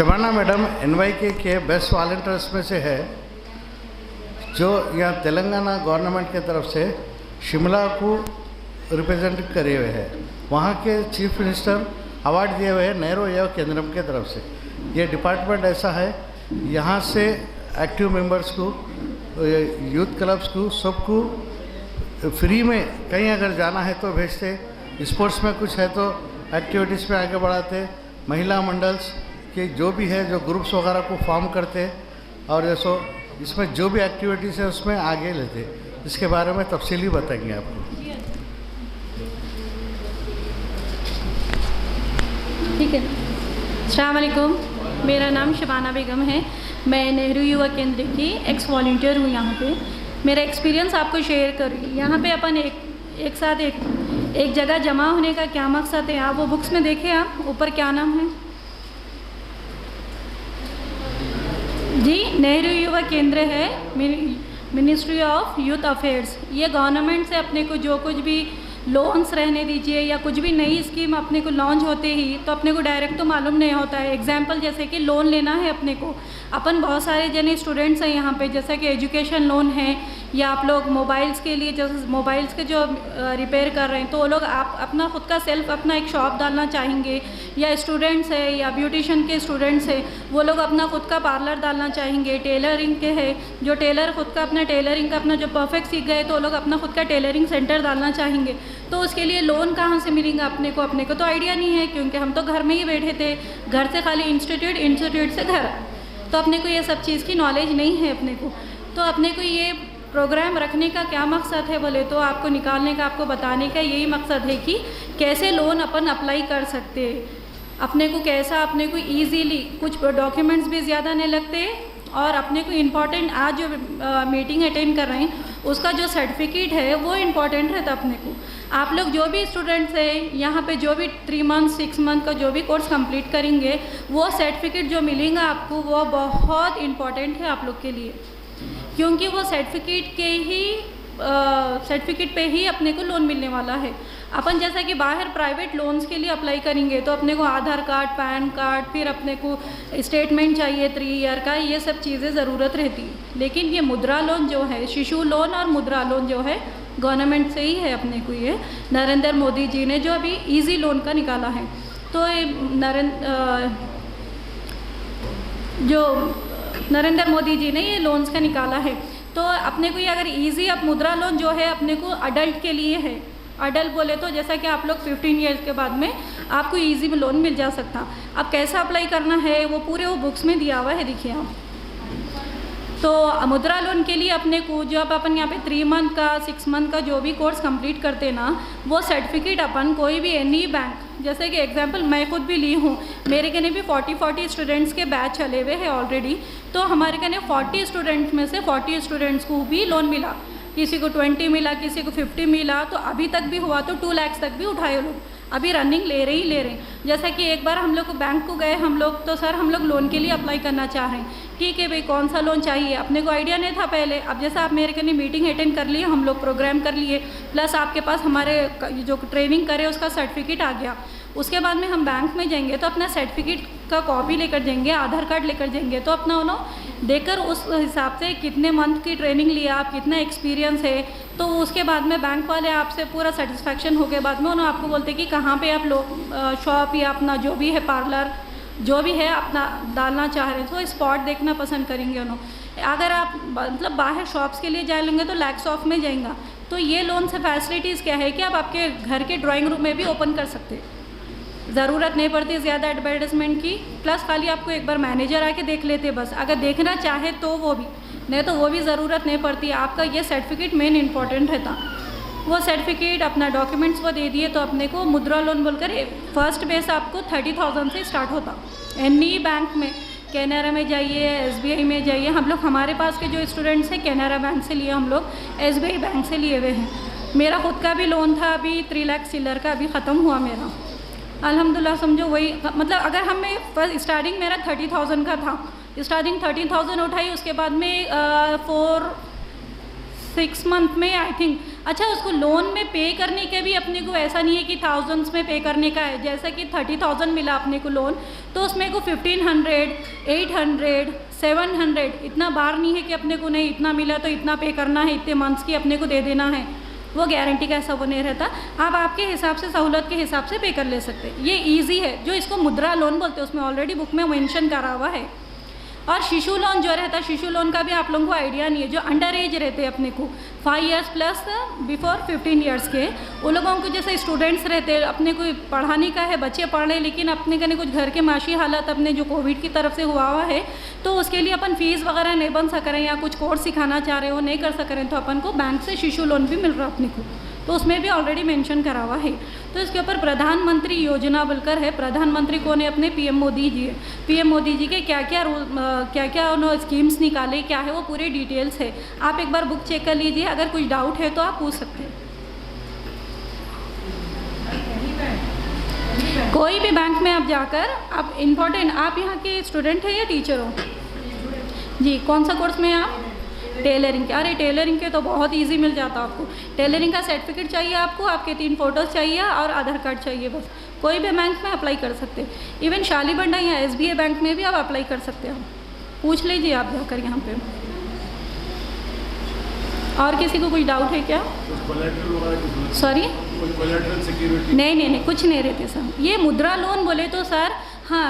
Shabana madam NYK के best volunteers में से है, जो यहाँ तेलंगाना गवर्नमेंट के तरफ से शिमला को रिप्रेजेंट करे हुए हैं। वहाँ के चीफ मिनिस्टर अवार्ड दिए हुए हैं नेहरू युवा केंद्रम के तरफ से। ये डिपार्टमेंट ऐसा है, यहाँ से एक्टिव मेंबर्स को, यूथ क्लब्स को, सबको फ्री में कहीं अगर जाना है तो भेजते, स्पोर्ट्स में कुछ है तो एक्टिविटीज़ में आगे बढ़ाते, महिला मंडल्स के जो भी है जो ग्रुप्स वगैरह को फॉर्म करते, और जैसो इसमें जो भी एक्टिविटीज़ है उसमें आगे लेते। इसके बारे में तफसीली बताएंगे आपको। ठीक है। अस्सलाम वालेकुम, मेरा नाम शबाना बेगम है। मैं नेहरू युवा केंद्र की एक्स वॉलंटियर हूँ। यहाँ पे मेरा एक्सपीरियंस आपको शेयर करूँगी। यहाँ पे अपन एक साथ एक जगह जमा होने का क्या मकसद है, आप वो बुक्स में देखें। आप ऊपर क्या नाम है जी? नेहरू युवा केंद्र है, मिनिस्ट्री ऑफ यूथ अफेयर्स। ये गवर्नमेंट से अपने को जो कुछ भी लोन्स रहने दीजिए या कुछ भी नई स्कीम अपने को लॉन्च होते ही तो अपने को डायरेक्ट तो मालूम नहीं होता है। एग्जांपल जैसे कि लोन लेना है अपने को, अपन बहुत सारे जने स्टूडेंट्स हैं यहाँ पे, जैसे कि एजुकेशन लोन है, या आप लोग मोबाइल्स के लिए, जैसे मोबाइल्स के जो रिपेयर कर रहे हैं तो वो लोग आप अपना खुद का सेल्फ अपना एक शॉप डालना चाहेंगे, या स्टूडेंट्स है या ब्यूटिशियन के स्टूडेंट्स है वो लोग अपना खुद का पार्लर डालना चाहेंगे, टेलरिंग के है जो टेलर खुद का अपना टेलरिंग का अपना जो परफेक्ट सीख गए तो वो लोग अपना खुद का टेलरिंग सेंटर डालना चाहेंगे। तो उसके लिए लोन कहाँ से मिलेंगे अपने को तो आइडिया नहीं है, क्योंकि हम तो घर में ही बैठे थे, घर से खाली इंस्टीट्यूट से घर, तो अपने को ये सब चीज़ की नॉलेज नहीं है अपने को। तो अपने को ये प्रोग्राम रखने का क्या मकसद है बोले तो आपको निकालने का, आपको बताने का यही मकसद है कि कैसे लोन अपन अप्लाई कर सकते हैं, अपने को कैसा, अपने को ईजीली, कुछ डॉक्यूमेंट्स भी ज़्यादा नहीं लगते, और अपने को इम्पॉर्टेंट आज जो मीटिंग अटेंड कर रहे हैं उसका जो सर्टिफिकेट है वो इम्पॉर्टेंट रहता अपने को। आप लोग जो भी स्टूडेंट्स हैं यहाँ पे, जो भी 3 मंथ 6 मंथ का जो भी कोर्स कंप्लीट करेंगे, वो सर्टिफिकेट जो मिलेगा आपको वो बहुत इम्पॉर्टेंट है आप लोग के लिए, क्योंकि वो सर्टिफिकेट पे ही अपने को लोन मिलने वाला है। अपन जैसा कि बाहर प्राइवेट लोन्स के लिए अप्लाई करेंगे तो अपने को आधार कार्ड, पैन कार्ड, फिर अपने को स्टेटमेंट चाहिए 3 ईयर का, ये सब चीज़ें ज़रूरत रहती है। लेकिन ये मुद्रा लोन जो है, शिशु लोन और मुद्रा लोन जो है गवर्नमेंट से ही है अपने को। ये नरेंद्र मोदी जी ने जो अभी ईजी लोन का निकाला है, तो नरेंद्र मोदी जी ने ये लोन्स का निकाला है। तो अपने को ये अगर इजी, अब मुद्रा लोन जो है अपने को अडल्ट के लिए है। अडल्ट बोले तो जैसा कि आप लोग 15 ईयर्स के बाद में आपको इजी में लोन मिल जा सकता। अब कैसा अप्लाई करना है वो पूरे वो बुक्स में दिया हुआ है, देखिए आप। तो मुद्रा लोन के लिए अपने को जो अपन यहाँ पे 3 मंथ का 6 मंथ का जो भी कोर्स कंप्लीट करते ना, वो सर्टिफिकेट अपन कोई भी एनी बैंक, जैसे कि एग्जांपल मैं खुद भी ली हूँ, मेरे कने भी 40 स्टूडेंट्स के बैच चले हुए हैं ऑलरेडी। तो हमारे कने 40 स्टूडेंट्स में से 40 स्टूडेंट्स को भी लोन मिला, किसी को 20 मिला, किसी को 50 मिला, तो अभी तक भी हुआ तो 2 लाख तक भी उठाए लोग, अभी रनिंग ले रहे हैं। जैसा कि एक बार हम लोग को बैंक को गए हम लोग, तो सर हम लोग लोन के लिए अप्लाई करना चाह रहे हैं। ठीक है भाई, कौन सा लोन चाहिए, अपने को आइडिया नहीं था पहले। अब जैसा आप मेरे कने मीटिंग अटेंड कर लिए, हम लोग प्रोग्राम कर लिए, प्लस आपके पास हमारे जो ट्रेनिंग करे उसका सर्टिफिकेट आ गया। उसके बाद में हम बैंक में जाएंगे तो अपना सर्टिफिकेट का कॉपी लेकर जाएंगे, आधार कार्ड लेकर जाएंगे, तो अपना उन्होंने देकर उस हिसाब से कितने मंथ की ट्रेनिंग लिया आप, कितना एक्सपीरियंस है, तो उसके बाद में बैंक वाले आपसे पूरा सेटिस्फैक्शन हो के बाद में उन्होंने आपको बोलते कि कहाँ पे आप लोग शॉप या अपना जो भी है पार्लर जो भी है अपना डालना चाह रहे हैं, तो स्पॉट देखना पसंद करेंगे उन्होंने। अगर आप मतलब बाहर शॉप्स के लिए जा लेंगे तो लैक्स ऑफ में जाएगा। तो ये लोन से फैसिलिटीज़ क्या है कि आप आपके घर के ड्राइंग रूम में भी ओपन कर सकते हैं, ज़रूरत नहीं पड़ती ज़्यादा एडवर्टाइजमेंट की, प्लस खाली आपको एक बार मैनेजर आके देख लेते बस, अगर देखना चाहे तो वो भी, नहीं तो वो भी ज़रूरत नहीं पड़ती। आपका ये सर्टिफिकेट मेन इंपॉर्टेंट रहता। वो सर्टिफिकेट अपना डॉक्यूमेंट्स वो दे दिए तो अपने को मुद्रा लोन बोलकर फर्स्ट बेस आपको 30,000 से स्टार्ट होता। एनी बैंक में, कैनरा में जाइए, SBI में जाइए, हम लोग हमारे पास के जो स्टूडेंट्स हैं कैनरा बैंक से लिए, हम लोग SBI बैंक से लिए हुए हैं। मेरा खुद का भी लोन था, अभी 3 लाख चिल्लर का अभी ख़त्म हुआ मेरा, अल्हम्दुलिल्लाह। समझो वही, मतलब अगर हमें फर्स्ट स्टार्टिंग मेरा 30,000 का था, स्टार्टिंग 13,000 उठाई, उसके बाद में 4-6 मंथ में आई थिंक अच्छा, उसको लोन में पे करने के भी अपने को ऐसा नहीं है कि थाउजेंड्स में पे करने का है। जैसा कि 30,000 मिला अपने को लोन, तो उसमें को 1500, 800, 700 इतना बार नहीं है कि अपने को नहीं इतना मिला तो इतना पे करना है, इतने मंथ्स की अपने को दे देना है। वो गारंटी का ऐसा वो नहीं रहता। आप आपके हिसाब से, सहूलत के हिसाब से पे कर ले सकते हैं। ये ईजी है। जो इसको मुद्रा लोन बोलते हैं उसमें ऑलरेडी बुक में मेंशन करा हुआ है। और शिशु लोन जो रहता है, शिशु लोन का भी आप लोगों को आइडिया नहीं है। जो अंडर एज रहते हैं अपने को 5 इयर्स प्लस बिफोर 15 इयर्स के, उन लोगों को जैसे स्टूडेंट्स रहते हैं, अपने को पढ़ाने का है, बच्चे पढ़ रहे हैं लेकिन अपने कने कुछ घर के माशी हालत अपने जो कोविड की तरफ से हुआ है, तो उसके लिए अपन फीस वगैरह नहीं बन सक रहे हैं या कुछ कोर्स सिखाना चाह रहे हो नहीं कर सक रहे हैं, तो अपन को बैंक से शिशु लोन भी मिल रहा है अपने को। तो उसमें भी ऑलरेडी मेंशन करा हुआ है। तो इसके ऊपर प्रधानमंत्री योजना बोलकर है। प्रधानमंत्री कौन है? अपने पीएम मोदी जी है। पीएम मोदी जी के क्या क्या उन्होंने स्कीम्स निकाले, क्या है वो पूरी डिटेल्स है। आप एक बार बुक चेक कर लीजिए, अगर कुछ डाउट है तो आप पूछ सकते हैं। कोई भी बैंक में आप जाकर, आप इम्पोर्टेंट, आप यहाँ के स्टूडेंट है या टीचर हो जी? कौन सा कोर्स में आप? टेलरिंग के। अरे टेलरिंग के तो बहुत इजी मिल जाता आपको। टेलरिंग का सर्टिफिकेट चाहिए आपको, आपके 3 फोटोज़ चाहिए और आधार कार्ड चाहिए बस। कोई भी बैंक में अप्लाई कर सकते हैं। इवन शालीबंडा या SBI बैंक में भी आप अप्लाई कर सकते हो। पूछ लीजिए आप जाकर यहाँ पे। और किसी को कोई डाउट है क्या? सॉरी, नहीं, कुछ नहीं रहते सर। ये मुद्रा लोन बोले तो सर, हाँ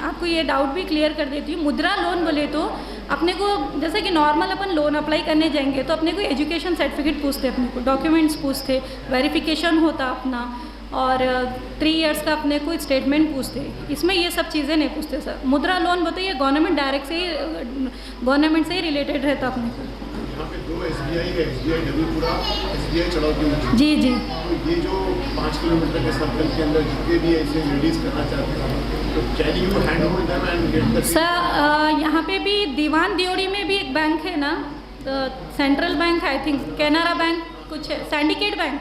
आपको ये डाउट भी क्लियर कर देती हूँ। मुद्रा लोन बोले तो अपने को, जैसे कि नॉर्मल अपन लोन अप्लाई करने जाएंगे तो अपने को एजुकेशन सर्टिफिकेट पूछते, अपने को डॉक्यूमेंट्स पूछते, वेरिफिकेशन होता अपना, और 3 इयर्स का अपने को स्टेटमेंट पूछते। इसमें ये सब चीज़ें नहीं पूछते सर। मुद्रा लोन बोलते ये गवर्नमेंट डायरेक्ट से ही, गवर्नमेंट से ही रिलेटेड रहता अपने को। यहाँ पे 2 SBI है, SBI डबलपुरा, SBI चड़ौती। जी। तो ये जो 5 किलोमीटर के सर्कल के अंदर जितने भी ऐसे लेडीज़ करना चाहते हैं, तो can you hand hold them and get the sir? यहाँ पे भी दीवान दियोड़ी में भी एक बैंक है ना, central bank I think, Canara bank कुछ है, सिंडिकेट बैंक,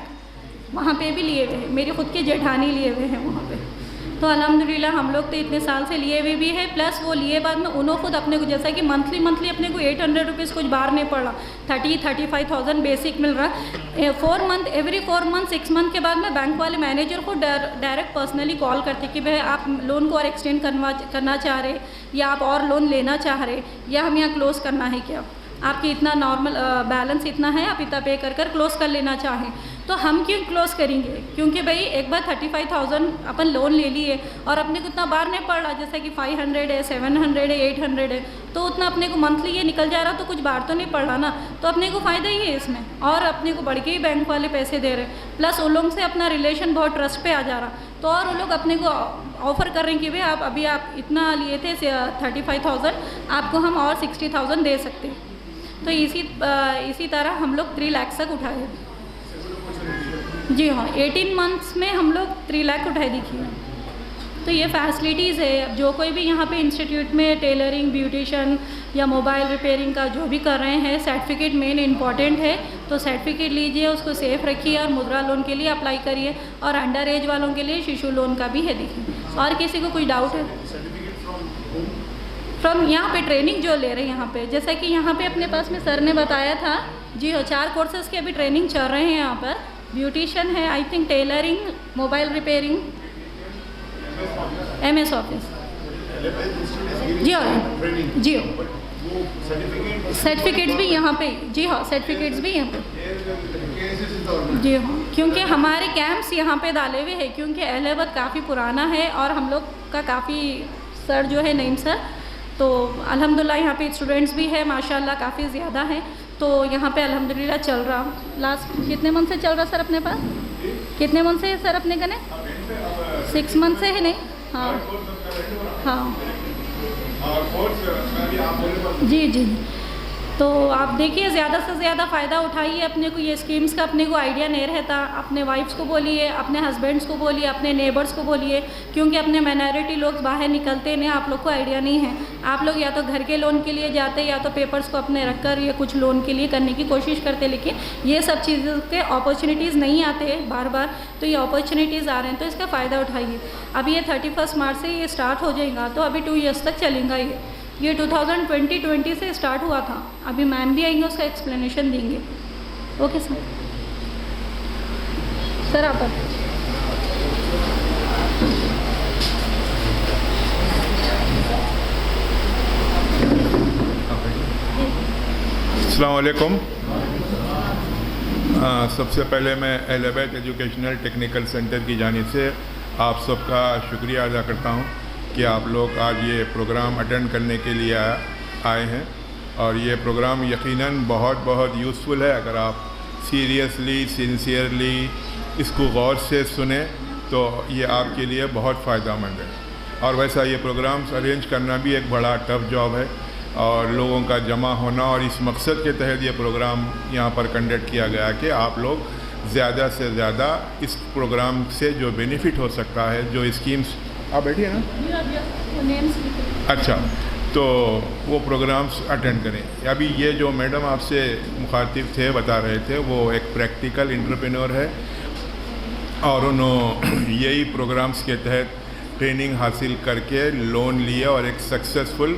वहाँ पे भी लिए हुए हैं। मेरे खुद के जेठानी लिए हुए हैं वहाँ पे। तो अल्हम्दुलिल्लाह हम लोग तो इतने साल से लिए हुए भी है, प्लस वो लिए बाद में उन्होंने खुद अपने को, जैसा कि मंथली अपने को 800 रुपीज़ कुछ बाहर नहीं पड़ रहा, 35,000 बेसिक मिल रहा। 4 मंथ, एवरी 4 मंथ 6 मंथ के बाद में बैंक वाले मैनेजर को डायरेक्ट पर्सनली कॉल करते कि भाई आप लोन को और एक्सटेंड करना चाह रहे, या आप और लोन लेना चाह रहे, या हम यहाँ क्लोज़ करना है क्या, आपकी इतना नॉर्मल बैलेंस इतना है, आप इतना पे कर क्लोज़ कर लेना चाहें तो हम क्यों क्लोज़ करेंगे? क्योंकि भाई एक बार 35,000 अपन लोन ले लिए और अपने को उतना बार नहीं पड़ रहा, जैसा कि 500 है, 700 है, 800 है, तो उतना अपने को मंथली ये निकल जा रहा, तो कुछ बार तो नहीं पड़ रहा ना, तो अपने को फ़ायदा ही है इसमें। और अपने को बढ़ के ही बैंक वाले पैसे दे रहे हैं, प्लस उन लोगों से अपना रिलेशन बहुत ट्रस्ट पे आ जा रहा, तो और वो लोग अपने को ऑफ़र कर रहे हैं कि भाई आप अभी आप इतना लिए थे 35,000, आपको हम और 60,000 दे सकते हैं। तो इसी तरह हम लोग 3 लाख तक उठाए। जी हाँ, 18 मंथ्स में हम लोग 3 लाख उठाए दिखिए। तो ये फैसिलिटीज़ है। जो कोई भी यहाँ पे इंस्टीट्यूट में टेलरिंग, ब्यूटिशन या मोबाइल रिपेयरिंग का जो भी कर रहे हैं, सर्टिफिकेट मेन इंपॉर्टेंट है, तो सर्टिफिकेट लीजिए, उसको सेफ रखिए और मुद्रा लोन के लिए अप्लाई करिए। और अंडर एज वालों के लिए शिशु लोन का भी है देखिए। और किसी को कोई डाउट है? फ्रॉम यहाँ पे ट्रेनिंग जो ले रहे हैं यहाँ पे, जैसा कि यहाँ पे अपने पास में सर ने बताया था, जी हाँ 4 कोर्सेज़ के अभी ट्रेनिंग चल रहे हैं यहाँ पर। ब्यूटिशन है, I think tailoring, mobile repairing, MS office. जी हाँ, जी हाँ, सर्टिफिकेट्स भी यहाँ पे, जी हाँ सर्टिफिकेट्स भी यहाँ पे, जी हाँ, क्योंकि हमारे कैंप्स यहाँ पे डाले हुए हैं, क्योंकि इलाहाबाद काफ़ी पुराना है और हम लोग का काफ़ी सर जो है नईम सर, तो अल्हम्दुलिल्लाह यहाँ पे स्टूडेंट्स भी है माशाल्लाह काफ़ी ज़्यादा है, तो यहाँ पे अल्हम्दुलिल्लाह चल रहा। लास्ट कितने मंथ से चल रहा सर अपने पास? कितने मंथ से है सर अपने कने? 6 मंथ से है नहीं? हाँ जी। तो आप देखिए ज़्यादा से ज़्यादा फ़ायदा उठाइए। अपने को ये स्कीम्स का अपने को आइडिया नहीं रहता, अपने वाइफ्स को बोलिए, अपने हस्बैंड्स को बोलिए, अपने नेबर्स को बोलिए, क्योंकि अपने माइनॉरिटी लोग बाहर निकलते नहीं, आप लोग को आइडिया नहीं है। आप लोग या तो घर के लोन के लिए जाते, या तो पेपर्स को अपने रख कर या कुछ लोन के लिए करने की कोशिश करते, लेकिन ये सब चीज़ों के अपॉर्चुनिटीज़ नहीं आते बार बार, तो ये अपॉर्चुनिटीज़ आ रहे हैं, तो इसका फ़ायदा उठाइए। अभी ये 31 मार्च से ये स्टार्ट हो जाएगा, तो अभी 2 ईयर्स तक चलेगा ये 2020 से स्टार्ट हुआ था। अभी मैम भी आएंगे, उसका एक्सप्लेनेशन देंगे। Okay sir. सर आप अस्सलाम वालेकुम। सबसे पहले मैं एलिवेट एजुकेशनल टेक्निकल सेंटर की जानिब से आप सबका शुक्रिया अदा करता हूं कि आप लोग आज ये प्रोग्राम अटेंड करने के लिए आए हैं और ये प्रोग्राम यकीनन बहुत बहुत यूज़फुल है। अगर आप सीरियसली सिंसियरली इसको गौर से सुने तो ये आपके लिए बहुत फ़ायदेमंद है। और वैसा ये प्रोग्राम्स अरेंज करना भी एक बड़ा टफ जॉब है और लोगों का जमा होना, और इस मकसद के तहत ये प्रोग्राम यहाँ पर कंडक्ट किया गया कि आप लोग ज़्यादा से ज़्यादा इस प्रोग्राम से जो बेनिफिट हो सकता है, जो स्कीम्स आप बैठिए ना, अच्छा, तो वो प्रोग्राम्स अटेंड करें। अभी ये जो मैडम आपसे मुखातिब थे बता रहे थे वो एक प्रैक्टिकल एंटरप्रेन्योर है और उन्होंने यही प्रोग्राम्स के तहत ट्रेनिंग हासिल करके लोन लिए और एक सक्सेसफुल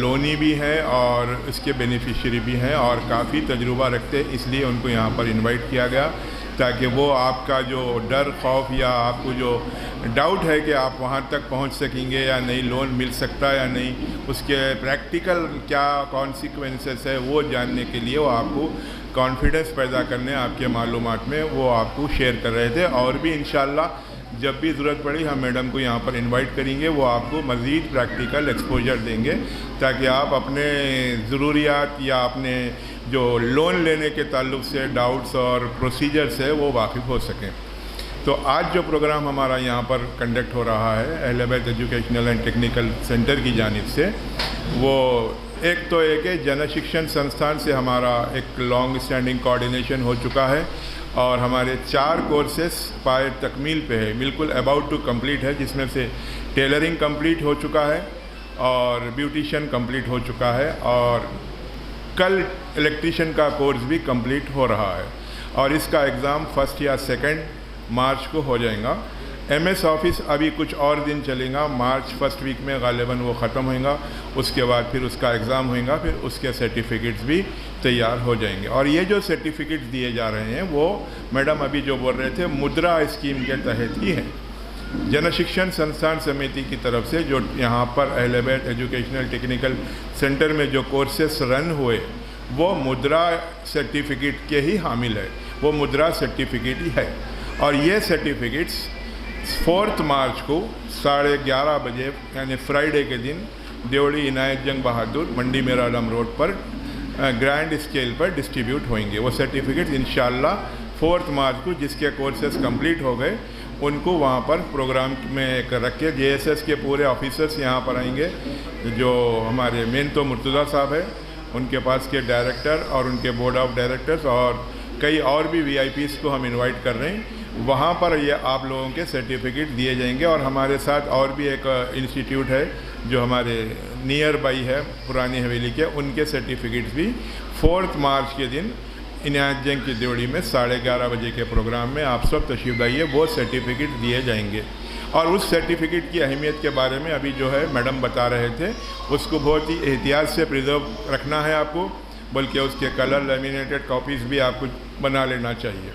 लोनी भी है और इसके बेनिफिशियरी भी हैं और काफ़ी तजुर्बा रखते हैं, इसलिए उनको यहाँ पर इनवाइट किया गया ताकि वो आपका जो डर खौफ या आपको जो डाउट है कि आप वहाँ तक पहुँच सकेंगे या नहीं, लोन मिल सकता है या नहीं, उसके प्रैक्टिकल क्या कॉन्सिक्वेंसेस है वो जानने के लिए वो आपको कॉन्फिडेंस पैदा करने आपके मालूमात में वो आपको शेयर कर रहे थे। और भी इंशाल्लाह जब भी ज़रूरत पड़ी हम मैडम को यहाँ पर इनवाइट करेंगे, वो आपको मज़ीद प्रैक्टिकल एक्सपोजर देंगे ताकि आप अपने ज़रूरियात या अपने जो लोन लेने के ताल्लुक़ से डाउट्स और प्रोसीजर्स है वो वाकिफ़ हो सकें। तो आज जो प्रोग्राम हमारा यहाँ पर कंडक्ट हो रहा है elevate educational and technical centre की जानिब से, वो एक तो एक है जन शिक्षण संस्थान से हमारा एक लॉन्ग स्टैंडिंग कोऑर्डिनेशन हो चुका है और हमारे 4 कोर्सेस पाए तकमील पे है, बिल्कुल अबाउट टू कंप्लीट है, जिसमें से टेलरिंग कंप्लीट हो चुका है और ब्यूटिशियन कंप्लीट हो चुका है और कल इलेक्ट्रीशियन का कोर्स भी कंप्लीट हो रहा है और इसका एग्ज़ाम 1 या 2 मार्च को हो जाएगा। MS ऑफिस अभी कुछ और दिन चलेगा, मार्च 1 वीक में गालिबन वो ख़त्म होएगा, उसके बाद फिर उसका एग्ज़ाम होएगा, फिर उसके सर्टिफिकेट्स भी तैयार हो जाएंगे। और ये जो सर्टिफिकेट्स दिए जा रहे हैं वो मैडम अभी जो बोल रहे थे मुद्रा स्कीम के तहत ही है। जन शिक्षण संस्थान समिति की तरफ से जो यहाँ पर एलिवेट एजुकेशनल टेक्निकल सेंटर में जो कोर्सेस रन हुए वो मुद्रा सर्टिफिकेट के ही हामिल है, वो मुद्रा सर्टिफिकेट ही है। और ये सर्टिफिकेट्स 4 मार्च को 11:30 बजे यानी फ्राइडे के दिन देवड़ी इनायत जंग बहादुर मंडी मेरा आलम रोड पर ग्रैंड स्केल पर डिस्ट्रीब्यूट होंगे। वो सर्टिफिकेट इंशाल्लाह 4 मार्च को जिसके कोर्सेज कंप्लीट हो गए उनको वहाँ पर प्रोग्राम में रख के JSS के पूरे ऑफिसर्स यहाँ पर आएंगे, जो हमारे मेन तो मुर्तज़ा साहब है, उनके पास के डायरेक्टर और उनके बोर्ड ऑफ डायरेक्टर्स और कई और भी VIPs को हम इनवाइट कर रहे हैं। वहाँ पर ये आप लोगों के सर्टिफिकेट दिए जाएंगे और हमारे साथ और भी एक इंस्टीट्यूट है जो हमारे नियर बाई है पुरानी हवेली के, उनके सर्टिफिकेट्स भी 4 मार्च के दिन इनायत जंग की देवड़ी में 11:30 बजे के प्रोग्राम में आप सब तशरीफ़ लाइए, वो सर्टिफिकेट दिए जाएंगे। और उस सर्टिफिकेट की अहमियत के बारे में अभी जो है मैडम बता रहे थे, उसको बहुत ही एहतियात से प्रिजर्व रखना है आपको, बल्कि उसके कलर लेमिनेटेड कॉपीज़ भी आपको बना लेना चाहिए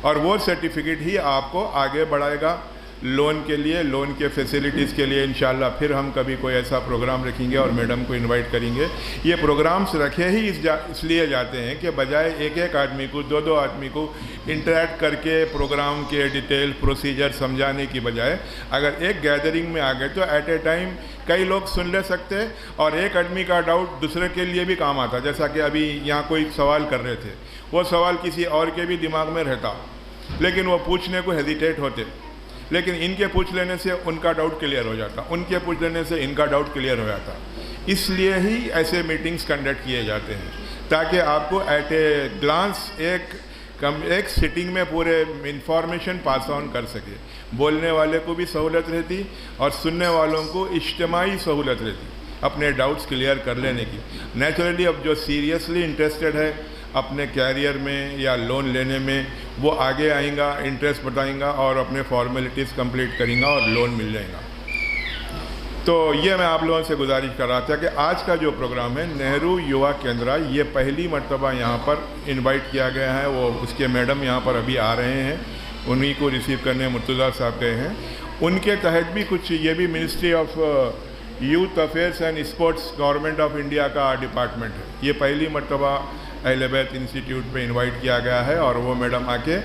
और वो सर्टिफिकेट ही आपको आगे बढ़ाएगा लोन के लिए, लोन के फैसिलिटीज़ के लिए। इंशाल्लाह फिर हम कभी कोई ऐसा प्रोग्राम रखेंगे और मैडम को इनवाइट करेंगे। ये प्रोग्राम्स रखे ही इसलिए जाते हैं कि बजाय एक आदमी को 2 आदमी को इंटरेक्ट करके प्रोग्राम के डिटेल प्रोसीजर समझाने की बजाय अगर एक गैदरिंग में आ गए तो एट ए टाइम कई लोग सुन ले सकते हैं और एक आदमी का डाउट दूसरे के लिए भी काम आता। जैसा कि अभी यहाँ कोई सवाल कर रहे थे, वो सवाल किसी और के भी दिमाग में रहता लेकिन वो पूछने को हेजिटेट होते, लेकिन इनके पूछ लेने से उनका डाउट क्लियर हो जाता, उनके पूछ लेने से इनका डाउट क्लियर हो जाता। इसलिए ही ऐसे मीटिंग्स कंडक्ट किए जाते हैं ताकि आपको एट ए ग्लांस एक सिटिंग में पूरे इंफॉर्मेशन पास ऑन कर सके, बोलने वाले को भी सहूलत रहती और सुनने वालों को इज्तिमाई सहूलत रहती अपने डाउट्स क्लियर कर लेने की। नेचुरली अब जो सीरियसली इंटरेस्टेड है अपने कैरियर में या लोन लेने में, वो आगे आएगा, इंटरेस्ट बताएगा और अपने फॉर्मेलिटीज़ कंप्लीट करेंगे और लोन मिल जाएगा। तो ये मैं आप लोगों से गुजारिश कर रहा था कि आज का जो प्रोग्राम है नेहरू युवा केंद्र, ये पहली मर्तबा यहाँ पर इनवाइट किया गया है। वो उसके मैडम यहाँ पर अभी आ रहे हैं उन्हीं को रिसीव करने मुर्तज़ा साहब गए हैं। उनके तहत भी कुछ, ये भी ministry of youth affairs and sports government of India का डिपार्टमेंट है। ये पहली मरतबा अहले बैत इंस्टीट्यूट पे इनवाइट किया गया है और वो मैडम आके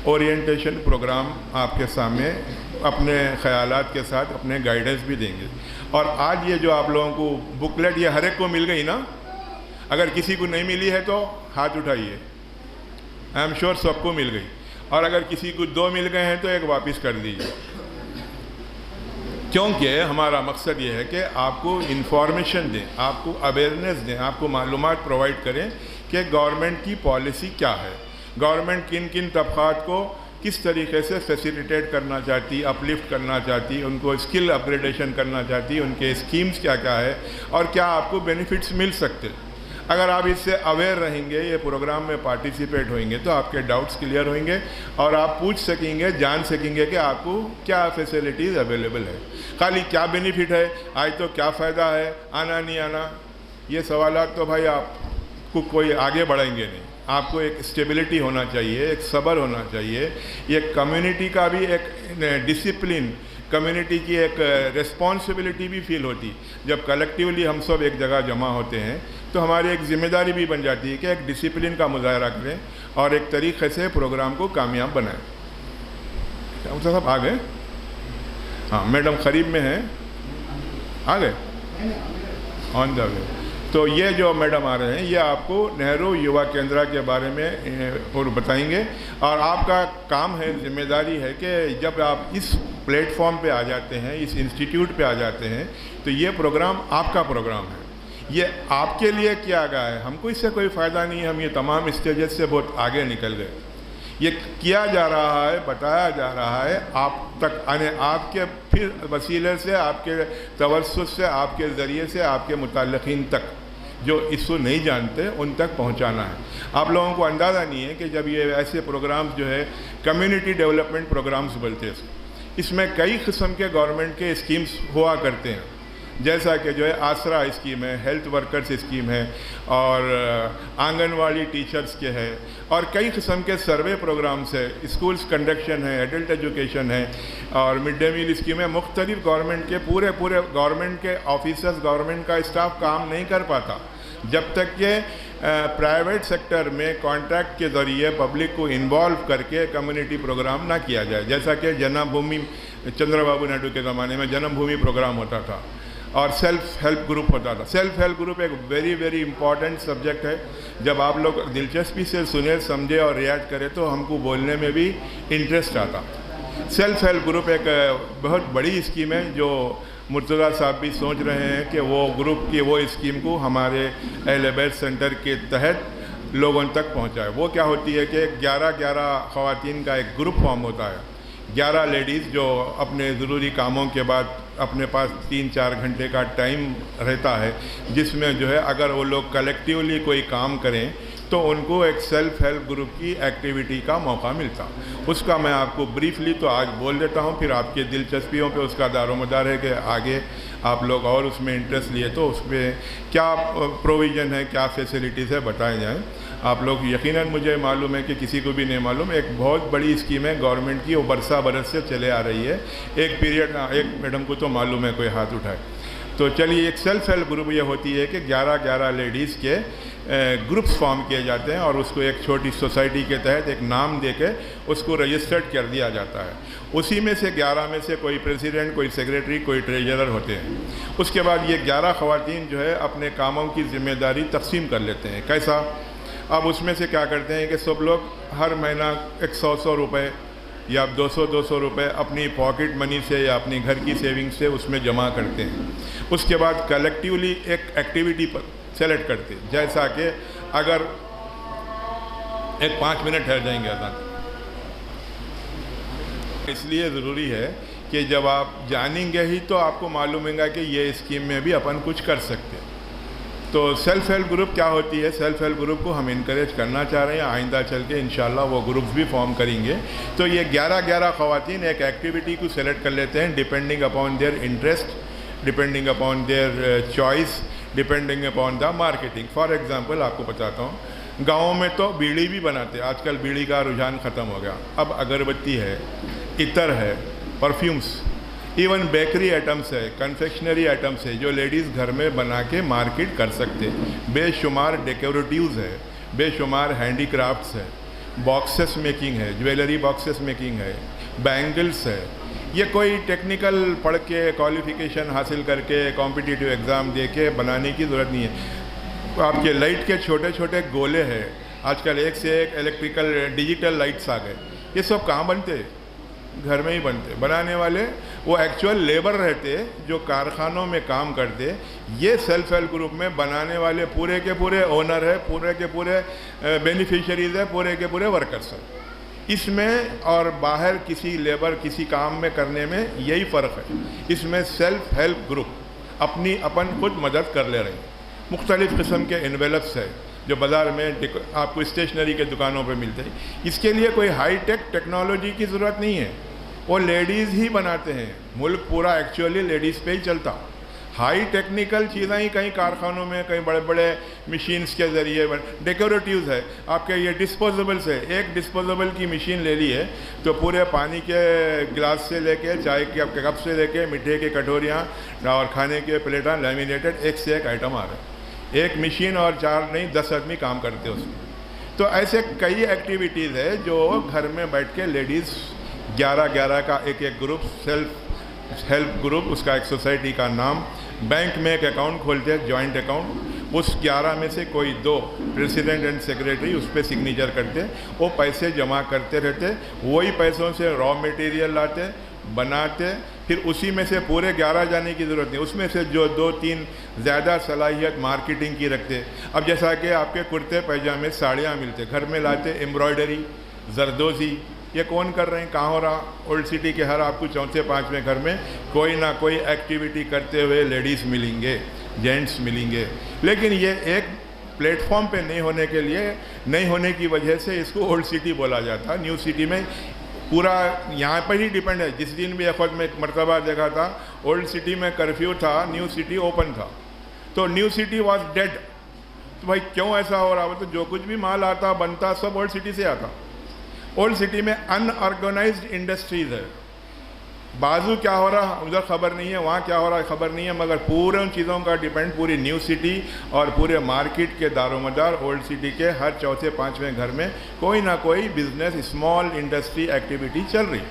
ओरिएंटेशन प्रोग्राम आपके सामने अपने ख़यालात के साथ अपने गाइडेंस भी देंगे। और आज ये जो आप लोगों को बुकलेट ये हर एक को मिल गई ना? अगर किसी को नहीं मिली है तो हाथ उठाइए। आई एम श्योर सबको मिल गई। और अगर किसी को 2 मिल गए हैं तो एक वापस कर दीजिए, क्योंकि हमारा मकसद ये है कि आपको इन्फॉर्मेशन दें, आपको अवेयरनेस दें, आपको मालूमात प्रोवाइड करें कि गवर्नमेंट की पॉलिसी क्या है, गवर्नमेंट किन किन तबक़ात को किस तरीके से फैसिलिटेट करना चाहती, अपलिफ्ट करना चाहती, उनको स्किल अपग्रेडेशन करना चाहती, उनके स्कीम्स क्या क्या है और क्या आपको बेनिफिट्स मिल सकते। अगर आप इससे अवेयर रहेंगे, ये प्रोग्राम में पार्टिसिपेट होंगे, तो आपके डाउट्स क्लियर होंगे और आप पूछ सकेंगे, जान सकेंगे कि आपको क्या फैसिलिटीज़ अवेलेबल है, खाली क्या बेनिफिट है, आज तो क्या फ़ायदा है, आना नहीं आना, ये सवालात तो भाई आपको कोई आगे बढ़ाएंगे नहीं। आपको एक स्टेबिलिटी होना चाहिए, एक सब्र होना चाहिए, ये कम्युनिटी का भी एक डिसिप्लिन, कम्युनिटी की एक रिस्पॉन्सिबिलिटी भी फील होती। जब कलेक्टिवली हम सब एक जगह जमा होते हैं तो हमारी एक जिम्मेदारी भी बन जाती है कि एक डिसिप्लिन का मुजाहरा करें और एक तरीक़े से प्रोग्राम को कामयाब बनाएं। डॉक्टर साहब आ गए? हाँ, मैडम करीब में हैं, आ गए ऑन द वे। तो ये जो मैडम आ रहे हैं ये आपको नेहरू युवा केंद्र के बारे में और बताएंगे। और आपका काम है, जिम्मेदारी है कि जब आप इस प्लेटफॉर्म पे आ जाते हैं, इस इंस्टीट्यूट पे आ जाते हैं, तो ये प्रोग्राम आपका प्रोग्राम है, ये आपके लिए किया गया है। हमको इससे कोई फ़ायदा नहीं है, हम ये तमाम स्टेजेस से बहुत आगे निकल गए। ये किया जा रहा है, बताया जा रहा है आप तक आने, आपके फिर वसीले से, आपके तवस्सुत से, आपके ज़रिए से आपके मुतल्लिक़ीन तक जो इसको नहीं जानते उन तक पहुंचाना है। आप लोगों को अंदाज़ा नहीं है कि जब ये ऐसे प्रोग्राम्स जो है कम्युनिटी डेवलपमेंट प्रोग्राम्स बोलते हैं, इसमें कई किस्म के गवर्नमेंट के स्कीम्स हुआ करते हैं, जैसा कि जो है आसरा स्कीम है, हेल्थ वर्कर्स स्कीम है और आंगनवाड़ी टीचर्स के है और कई किस्म के सर्वे प्रोग्राम्स है, स्कूल्स कंडक्शन है, एडल्ट एजुकेशन है और मिड डे मील स्कीम है। मुख्तलिफ गवर्नमेंट के पूरे गवर्नमेंट के ऑफिसर्स, गवर्नमेंट का स्टाफ काम नहीं कर पाता जब तक कि प्राइवेट सेक्टर में कॉन्ट्रैक्ट के ज़रिए पब्लिक को इन्वॉल्व करके कम्युनिटी प्रोग्राम ना किया जाए। जैसा कि जन्मभूमि, चंद्रबाबू नायडू के ज़माने में जन्मभूमि प्रोग्राम होता था और सेल्फ हेल्प ग्रुप होता था। सेल्फ हेल्प ग्रुप एक वेरी इंपॉर्टेंट सब्जेक्ट है। जब आप लोग दिलचस्पी से सुने, समझे और रिएक्ट करें तो हमको बोलने में भी इंटरेस्ट आता। सेल्फ हेल्प ग्रुप एक बहुत बड़ी स्कीम है जो मुर्तज़ा साहब भी सोच रहे हैं कि वो ग्रुप की वो स्कीम को हमारे अहले बैत सेंटर के तहत लोगों तक पहुंचाए। वो क्या होती है कि 11 ख़वातीन का एक ग्रुप फॉर्म होता है, 11 लेडीज़ जो अपने ज़रूरी कामों के बाद अपने पास 3-4 घंटे का टाइम रहता है, जिसमें जो है अगर वो लोग कलेक्टिवली कोई काम करें तो उनको एक सेल्फ हेल्प ग्रुप की एक्टिविटी का मौका मिलता। उसका मैं आपको ब्रीफली तो आज बोल देता हूँ, फिर आपके दिलचस्पियों पे उसका दारोमदार है कि आगे आप लोग और उसमें इंटरेस्ट लिए तो उसमें क्या प्रोविज़न है, क्या फैसिलिटीज़ है, बताए जाएँ। आप लोग यकीनन, मुझे मालूम है कि किसी को भी नहीं मालूम, एक बहुत बड़ी स्कीम है गवर्नमेंट की, वो बरस से चले आ रही है। एक पीरियड, एक मैडम को तो मालूम है, कोई हाथ उठाए तो चलिए। एक सेल्फ हेल्प ग्रुप ये होती है कि 11 लेडीज़ के ग्रुप्स फॉर्म किए जाते हैं और उसको एक छोटी सोसाइटी के तहत एक नाम देके उसको रजिस्टर्ड कर दिया जाता है। उसी में से 11 में से कोई प्रेसिडेंट, कोई सेक्रेटरी, कोई ट्रेजरर होते हैं। उसके बाद ये 11 ख़वातीन जो है अपने कामों की ज़िम्मेदारी तकसीम कर लेते हैं। कैसा? अब उसमें से क्या करते हैं कि सब लोग हर महीना एक 100 रुपये या 200 रुपये अपनी पॉकेट मनी से या अपनी घर की सेविंग से उसमें जमा करते हैं। उसके बाद कलेक्टिवली एक एक्टिविटी पर सेलेक्ट करते हैं, जैसा कि अगर एक 5 मिनट ठहर जाएंगे अजान। इसलिए ज़रूरी है कि जब आप जानेंगे ही तो आपको मालूम होगा कि ये स्कीम में भी अपन कुछ कर सकते हैं। तो सेल्फ हेल्प ग्रुप क्या होती है? सेल्फ हेल्प ग्रुप को हम इनकरेज करना चाह रहे हैं, आइंदा चल के इंशाल्लाह वो ग्रुप्स भी फॉर्म करेंगे। तो ये 11 ख़वातीन एक एक्टिविटी को सेलेक्ट कर लेते हैं depending upon their interest, depending upon their choice, depending upon the marketing. For example आपको बताता हूँ, गाँव में तो बीड़ी भी बनाते, आजकल बीड़ी का रुझान ख़त्म हो गया, अब अगरबत्ती है, इतर है, परफ्यूम्स, इवन बेकरी आइटम्स है, कन्फेक्शनरी आइटम्स है जो लेडीज़ घर में बना के मार्केट कर सकते, बेशुमार डेकोरेटिव्स है, बेशुमार हैंडीक्राफ्ट्स है, बॉक्सेस मेकिंग है, ज्वेलरी बॉक्सेस मेकिंग है, बैंगल्स है। ये कोई टेक्निकल पढ़ के क्वालिफिकेशन हासिल करके कॉम्पिटिटिव एग्ज़ाम दे के बनाने की ज़रूरत नहीं है। आपके लाइट के छोटे छोटे गोले हैं, आजकल एक से एक इलेक्ट्रिकल डिजिटल लाइट्स आ गए, ये सब कहाँ बनते? घर में ही बनते। बनाने वाले वो एक्चुअल लेबर रहते जो कारखानों में काम करते। ये सेल्फ हेल्प ग्रुप में बनाने वाले पूरे के पूरे ओनर है, पूरे के पूरे बेनिफिशियरीज है, पूरे के पूरे वर्कर्स हैं। इसमें और बाहर किसी लेबर किसी काम में करने में यही फ़र्क है। इसमें सेल्फ हेल्प ग्रुप अपनी अपन खुद मदद कर ले रहे हैं। मुख्तलिफ़ किस्म के एनवेलप्स है जो बाज़ार में आपको स्टेशनरी के दुकानों पे मिलते हैं। इसके लिए कोई हाई टेक टेक्नोलॉजी की ज़रूरत नहीं है, वो लेडीज़ ही बनाते हैं। मुल्क पूरा एक्चुअली लेडीज़ पे ही चलता। हाई टेक्निकल चीज़ें ही कहीं कारखानों में, कहीं बड़े बड़े मशीन्स के ज़रिए डेकोरेटिव्स है। आपके ये डिस्पोजेबल्स है, एक डिस्पोजेबल की मशीन ले ली है तो पूरे पानी के गिलास से लेके, चाय के आपके कप से लेके, मीठे की कटोरियाँ और खाने के प्लेटां लैमिनेटेड एक से एक आइटम आ रहे हैं। एक मशीन और 4 नहीं 10 आदमी काम करते हैं उसमें। तो ऐसे कई एक्टिविटीज़ है जो घर में बैठ के लेडीज़ 11-11 का एक ग्रुप, सेल्फ हेल्प ग्रुप, उसका एक सोसाइटी का नाम, बैंक में एक अकाउंट खोलते हैं, जॉइंट अकाउंट। उस 11 में से कोई 2 प्रेसिडेंट एंड सेक्रेटरी उस पर सिग्नेचर करते, वो पैसे जमा करते रहते, वही पैसों से रॉ मटेरियल लाते, बनाते, फिर उसी में से पूरे 11 जाने की ज़रूरत नहीं, उसमें से जो 2-3 ज़्यादा सलाहियत मार्केटिंग की रखते। अब जैसा कि आपके कुर्ते पैजामे साड़ियाँ मिलते, घर में लाते, एम्ब्रॉयडरी, जरदोज़ी, ये कौन कर रहे हैं, कहाँ हो रहा? ओल्ड सिटी के हर आपको 4-5वें घर में कोई ना कोई एक्टिविटी करते हुए लेडीज़ मिलेंगे, जेंट्स मिलेंगे। लेकिन ये एक प्लेटफॉर्म पे नहीं होने के लिए, नहीं होने की वजह से इसको ओल्ड सिटी बोला जाता। न्यू सिटी में पूरा यहाँ पर ही डिपेंड है। जिस दिन भी खुद में एक मरतबा देखा था, ओल्ड सिटी में कर्फ्यू था, न्यू सिटी ओपन था, तो न्यू सिटी वॉज डेड। तो भाई क्यों ऐसा हो रहा? तो जो कुछ भी माल आता बनता सब ओल्ड सिटी से आता। ओल्ड सिटी में अनऑर्गेनाइज्ड इंडस्ट्रीज़ है। बाजू क्या हो रहा उधर खबर नहीं है, वहाँ क्या हो रहा है खबर नहीं है, मगर पूरे उन चीज़ों का डिपेंड पूरी न्यू सिटी और पूरे मार्केट के दारोमदार ओल्ड सिटी के हर 4-5वें घर में कोई ना कोई बिजनेस, स्मॉल इंडस्ट्री एक्टिविटी चल रही।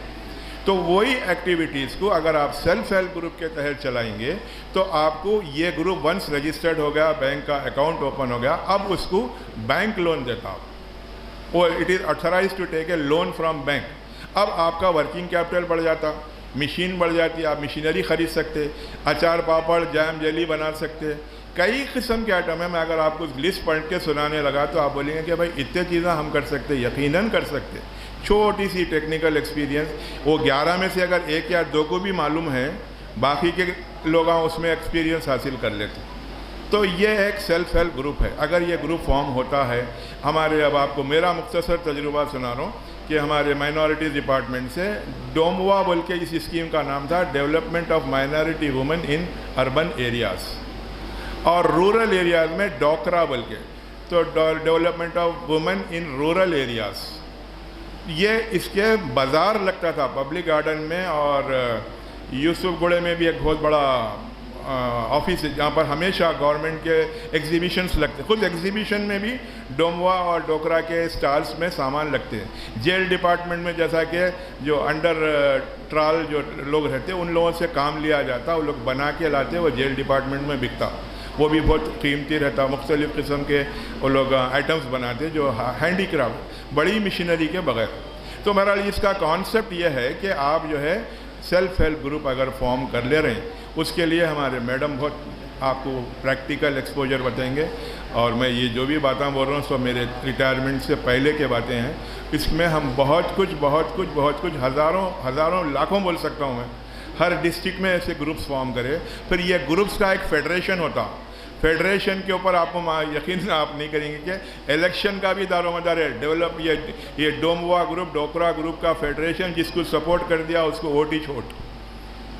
तो वही एक्टिविटीज़ को अगर आप सेल्फ हेल्प ग्रुप के तहत चलाएंगे तो आपको ये ग्रुप वंस रजिस्टर्ड हो गया, बैंक का अकाउंट ओपन हो गया, अब उसको बैंक लोन देता और it is authorised to take a loan from bank. अब आपका वर्किंग कैपिटल बढ़ जाता, मशीन बढ़ जाती, आप मशीनरी ख़रीद सकते, अचार पापड़ जैम जेली बना सकते, कई किस्म के आइटम है। मैं अगर आपको लिस्ट पढ़ के सुनाने लगा तो आप बोलेंगे कि भाई इतने चीज़ें हम कर सकते, यकीनन कर सकते। छोटी सी टेक्निकल एक्सपीरियंस, वो 11 में से अगर 1 या 2 को भी मालूम है, बाकी के लोग उसमें एक्सपीरियंस हासिल कर लेते। तो ये एक सेल्फ हेल्प ग्रुप है। अगर ये ग्रुप फॉर्म होता है हमारे, अब आपको मेरा मुख्तसर तजुर्बा सुना रहा हूँ कि हमारे माइनॉरिटीज़ डिपार्टमेंट से डोमवा बोल के इस स्कीम का नाम था, development of minority women in urban areas, और रूरल एरियाज़ में डोकरा बोल के, तो development of women in rural areas. ये इसके बाज़ार लगता था पब्लिक गार्डन में, और यूसुफगुड़े में भी एक बहुत बड़ा ऑफिस है जहाँ पर हमेशा गवर्नमेंट के एग्जीबिशंस लगते हैं। खुद एग्जीबिशन में भी डोमवा और डोकरा के स्टॉल्स में सामान लगते हैं। जेल डिपार्टमेंट में जैसा कि जो अंडर ट्रायल जो लोग रहते हैं उन लोगों से काम लिया जाता, वो लोग बना के लाते, वो जेल डिपार्टमेंट में बिकता, वो भी बहुत कीमती रहता। मुख्तलिफ़ किस्म के वो लोग आइटम्स बनाते जो हैंडी क्राफ्ट, बड़ी मशीनरी के बगैर। तो बहरहाल इसका कॉन्सेप्ट ये है कि आप जो है सेल्फ हेल्प ग्रुप अगर फॉर्म कर ले रहे हैं, उसके लिए हमारे मैडम बहुत आपको प्रैक्टिकल एक्सपोजर बताएंगे। और मैं ये जो भी बातें बोल रहा हूँ सब मेरे रिटायरमेंट से पहले के बातें हैं। इसमें हम बहुत कुछ हज़ारों लाखों बोल सकता हूँ मैं, हर डिस्ट्रिक्ट में ऐसे ग्रुप्स फॉर्म करें। फिर ये ग्रुप्स का एक फेडरेशन होता, फेडरेशन के ऊपर आपको यकीन आप नहीं करेंगे कि इलेक्शन का भी दारोमदार है। डेवलप ये डोमवा ग्रुप, डोकरा ग्रुप का फेडरेशन जिसको सपोर्ट कर दिया उसको वोट ही छोट।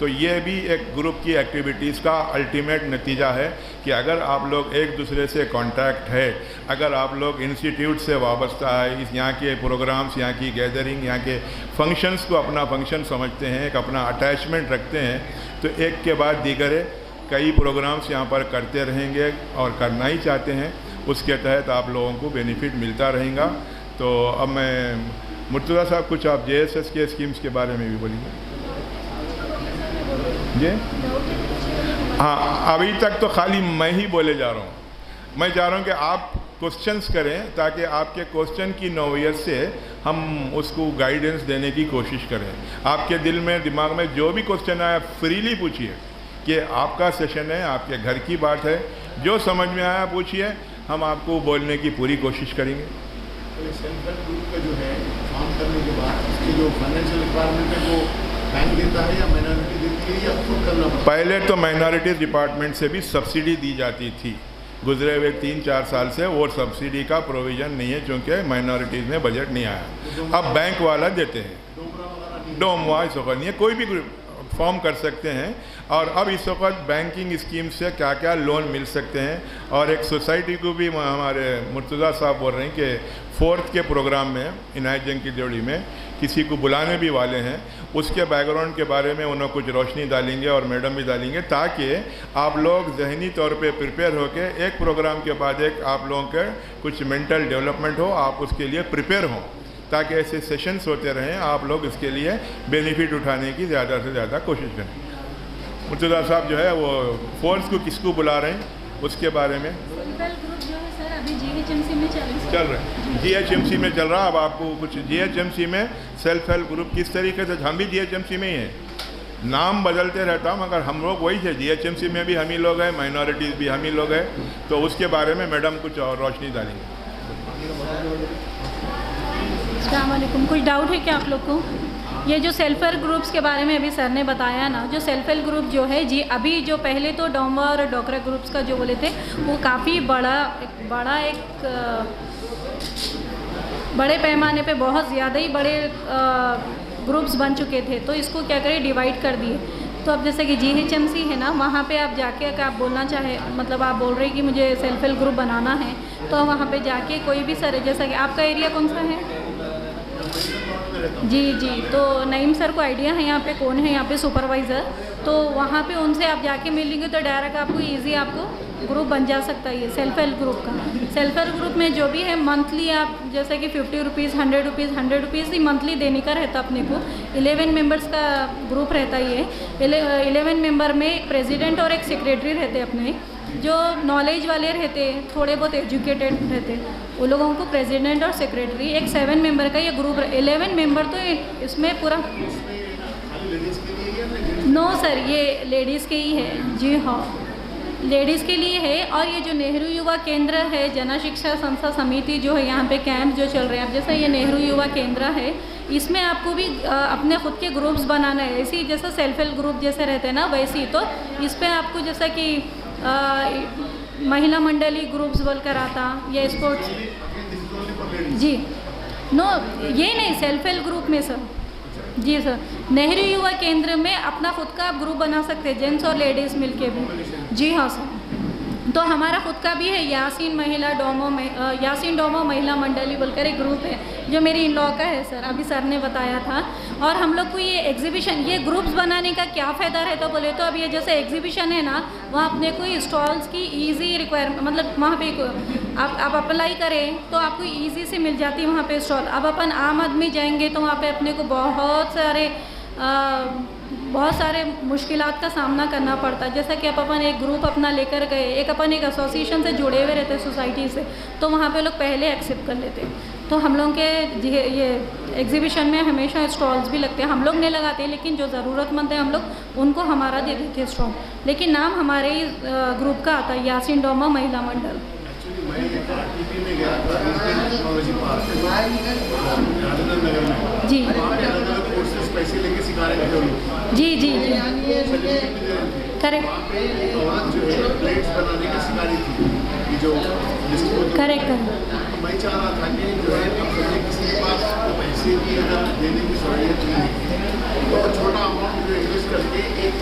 तो ये भी एक ग्रुप की एक्टिविटीज़ का अल्टीमेट नतीजा है कि अगर आप लोग एक दूसरे से कांटेक्ट है, अगर आप लोग इंस्टीट्यूट से वाबस्ता है, इस यहाँ के प्रोग्राम्स, यहाँ की गैदरिंग, यहाँ के फंक्शंस को अपना फंक्शन समझते हैं, एक अपना अटैचमेंट रखते हैं, तो एक के बाद दीगर कई प्रोग्राम्स यहाँ पर करते रहेंगे और करना ही चाहते हैं। उसके तहत आप लोगों को बेनिफिट मिलता रहेगा। तो अब मैं मुर्तज़ा साहब कुछ आप JSS के स्कीम्स के बारे में भी बोलिए। जी हाँ, अभी तक तो खाली मैं ही बोले जा रहा हूँ। मैं चाह रहा हूँ कि आप क्वेश्चंस करें ताकि आपके क्वेश्चन की नौयत से हम उसको गाइडेंस देने की कोशिश करें। आपके दिल में, दिमाग में जो भी क्वेश्चन आया फ्रीली पूछिए कि आपका सेशन है, आपके घर की बात है, जो समझ में आया पूछिए, हम आपको बोलने की पूरी कोशिश करेंगे। सेल्फ हेल्प ग्रुप का जो है काम करने के बाद उसकी जो फाइनेंशियल रिक्वायरमेंट है वो बैंक देता है या माइनॉरिटी देती है या खुद करना पड़ता है? पहले तो माइनॉरिटीज़ डिपार्टमेंट से भी सब्सिडी दी जाती थी। गुजरे हुए 3-4 साल से वो सब्सिडी का प्रोविज़न नहीं है क्योंकि माइनॉरिटीज़ में बजट नहीं आया। अब बैंक वाला देते हैं। डोमवा इस वक्त नहीं है, कोई भी फॉर्म कर सकते हैं। और अब इस वक्त बैंकिंग स्कीम से क्या क्या लोन मिल सकते हैं। और एक सोसाइटी को भी हमारे मुर्तज़ा साहब बोल रहे हैं कि 4th के प्रोग्राम में इनायत जंग की जोड़ी में किसी को बुलाने भी वाले हैं, उसके बैकग्राउंड के बारे में उन्होंने कुछ रोशनी डालेंगे और मैडम भी डालेंगे, ताकि आप लोग जहनी तौर पे प्रिपेयर होके एक प्रोग्राम के बाद एक आप लोगों के कुछ मेंटल डेवलपमेंट हो, आप उसके लिए प्रिपेयर हों, ताकि ऐसे सेशंस होते रहें, आप लोग इसके लिए बेनिफिट उठाने की ज़्यादा से ज़्यादा कोशिश करें। मुर्तज़ा साहब जो है वो फोर्स को किसको बुला रहे हैं उसके बारे में GHMC में चल रहा है। GHMC में चल रहा। अब आपको कुछ GHMC में सेल्फ हेल्प ग्रुप किस तरीके से, हम भी GHMC में ही हैं, नाम बदलते रहता हूँ मगर हम लोग वही थे। GHMC में भी हम ही लोग हैं, माइनॉरिटीज़ भी हम ही लोग हैं। तो उसके बारे में मैडम कुछ और रोशनी डालेंगे। अस्सलाम वालेकुम। कुछ डाउट है क्या आप लोग को? ये जो सेल्फ हेल्प ग्रुप्स के बारे में अभी सर ने बताया ना, जो सेल्फ हेल्प ग्रुप जो है जी, अभी जो पहले तो डोमवा और डोकरा ग्रुप्स का जो बोले थे वो काफ़ी बड़े पैमाने पे बहुत ज़्यादा ही बड़े ग्रुप्स बन चुके थे। तो इसको क्या करें, डिवाइड कर दिए। तो अब जैसे कि GHMC है ना, वहाँ पे आप जाके अगर आप बोलना चाहे, मतलब आप बोल रहे हैं कि मुझे सेल्फ हेल्प ग्रुप बनाना है, तो वहाँ पे जाके कोई भी सर, जैसा कि आपका एरिया कौन सा है? जी, तो नईम सर को आइडिया है यहाँ पे कौन है यहाँ पे सुपरवाइज़र, तो वहाँ पे उनसे आप जाके मिलेंगे तो डायरेक्ट आपको इजी आपको ग्रुप बन जा सकता है। ये सेल्फ हेल्प ग्रुप का, सेल्फ हेल्प ग्रुप में जो भी है मंथली आप जैसे कि 50 रुपीज़ 100 रुपीज़ ही मंथली देने का रहता अपने को। 11 मेंबर्स का ग्रुप रहता है ये। 11 मेंबर में प्रेसिडेंट और एक सेक्रेटरी रहते अपने, जो नॉलेज वाले रहते, थोड़े बहुत एजुकेटेड रहते, वो लोगों को प्रेसिडेंट और सेक्रेटरी, एक 7 मेंबर का ये ग्रुप। 11 मेंबर तो इसमें पूरा नो सर, ये लेडीज़ के ही है। जी हाँ, लेडीज़ के लिए है। और ये जो नेहरू युवा केंद्र है, जन शिक्षा संस्था समिति जो है, यहाँ पे कैंप जो चल रहे हैं, अब जैसा ये नेहरू युवा केंद्र है, इसमें आपको भी अपने खुद के ग्रुप्स बनाना है। ऐसे ही जैसा सेल्फ हेल्प ग्रुप जैसे रहते हैं ना, वैसे ही तो इस पर आपको जैसा कि महिला मंडली ग्रुप्स बोलकर आता, या स्पोर्ट्स। जी नो, ये नहीं, सेल्फ हेल्प ग्रुप में सर। जी सर, नेहरू युवा केंद्र में अपना खुद का आप ग्रुप बना सकते हैं, जेंट्स और लेडीज़ मिलके भी। जी हाँ सर, तो हमारा खुद का भी है, यासीन डोमो महिला मंडली बोलकर एक ग्रुप है, जो मेरी इन लॉ का है सर, अभी सर ने बताया था। और हम लोग को ये एग्जीबिशन, ये ग्रुप्स बनाने का क्या फ़ायदा रहता बोले तो, अब ये जैसे एग्जीबिशन है ना, वहाँ अपने को स्टॉल्स की ईजी रिक्वायरमेंट, मतलब वहाँ पे आप अप्लाई करें तो आपको ईजी से मिल जाती है वहाँ पे स्टॉल। अब अपन आम आदमी जाएंगे तो वहाँ पे अपने को बहुत सारे मुश्किलात का सामना करना पड़ता है। जैसा कि अपन एक ग्रुप अपना लेकर गए, अपन एक एसोसिएशन से जुड़े हुए रहते, सोसाइटी से, तो वहाँ पे लोग पहले एक्सेप्ट कर लेते। तो हम लोग के ये एग्जीबिशन में हमेशा स्टॉल्स भी लगते हैं, हम लोग नहीं लगाते, लेकिन जो ज़रूरतमंद है हम लोग उनको हमारा दे देते हैं स्टॉल। लेकिन नाम हमारे ही ग्रुप का आता है, यासीन डोमो महिला मंडल। जी पैसे लेके सिखा रहे थे लोग। जी करेक्ट, प्लेट्स बनाने की सिखा रही थी, जो करेक्ट। मैं चाह रहा था कि जो है अब किसी के पास पैसे की अगर देने की सहूलियत नहीं है तो छोटा अमाउंट जो इन्वेस्ट करके एक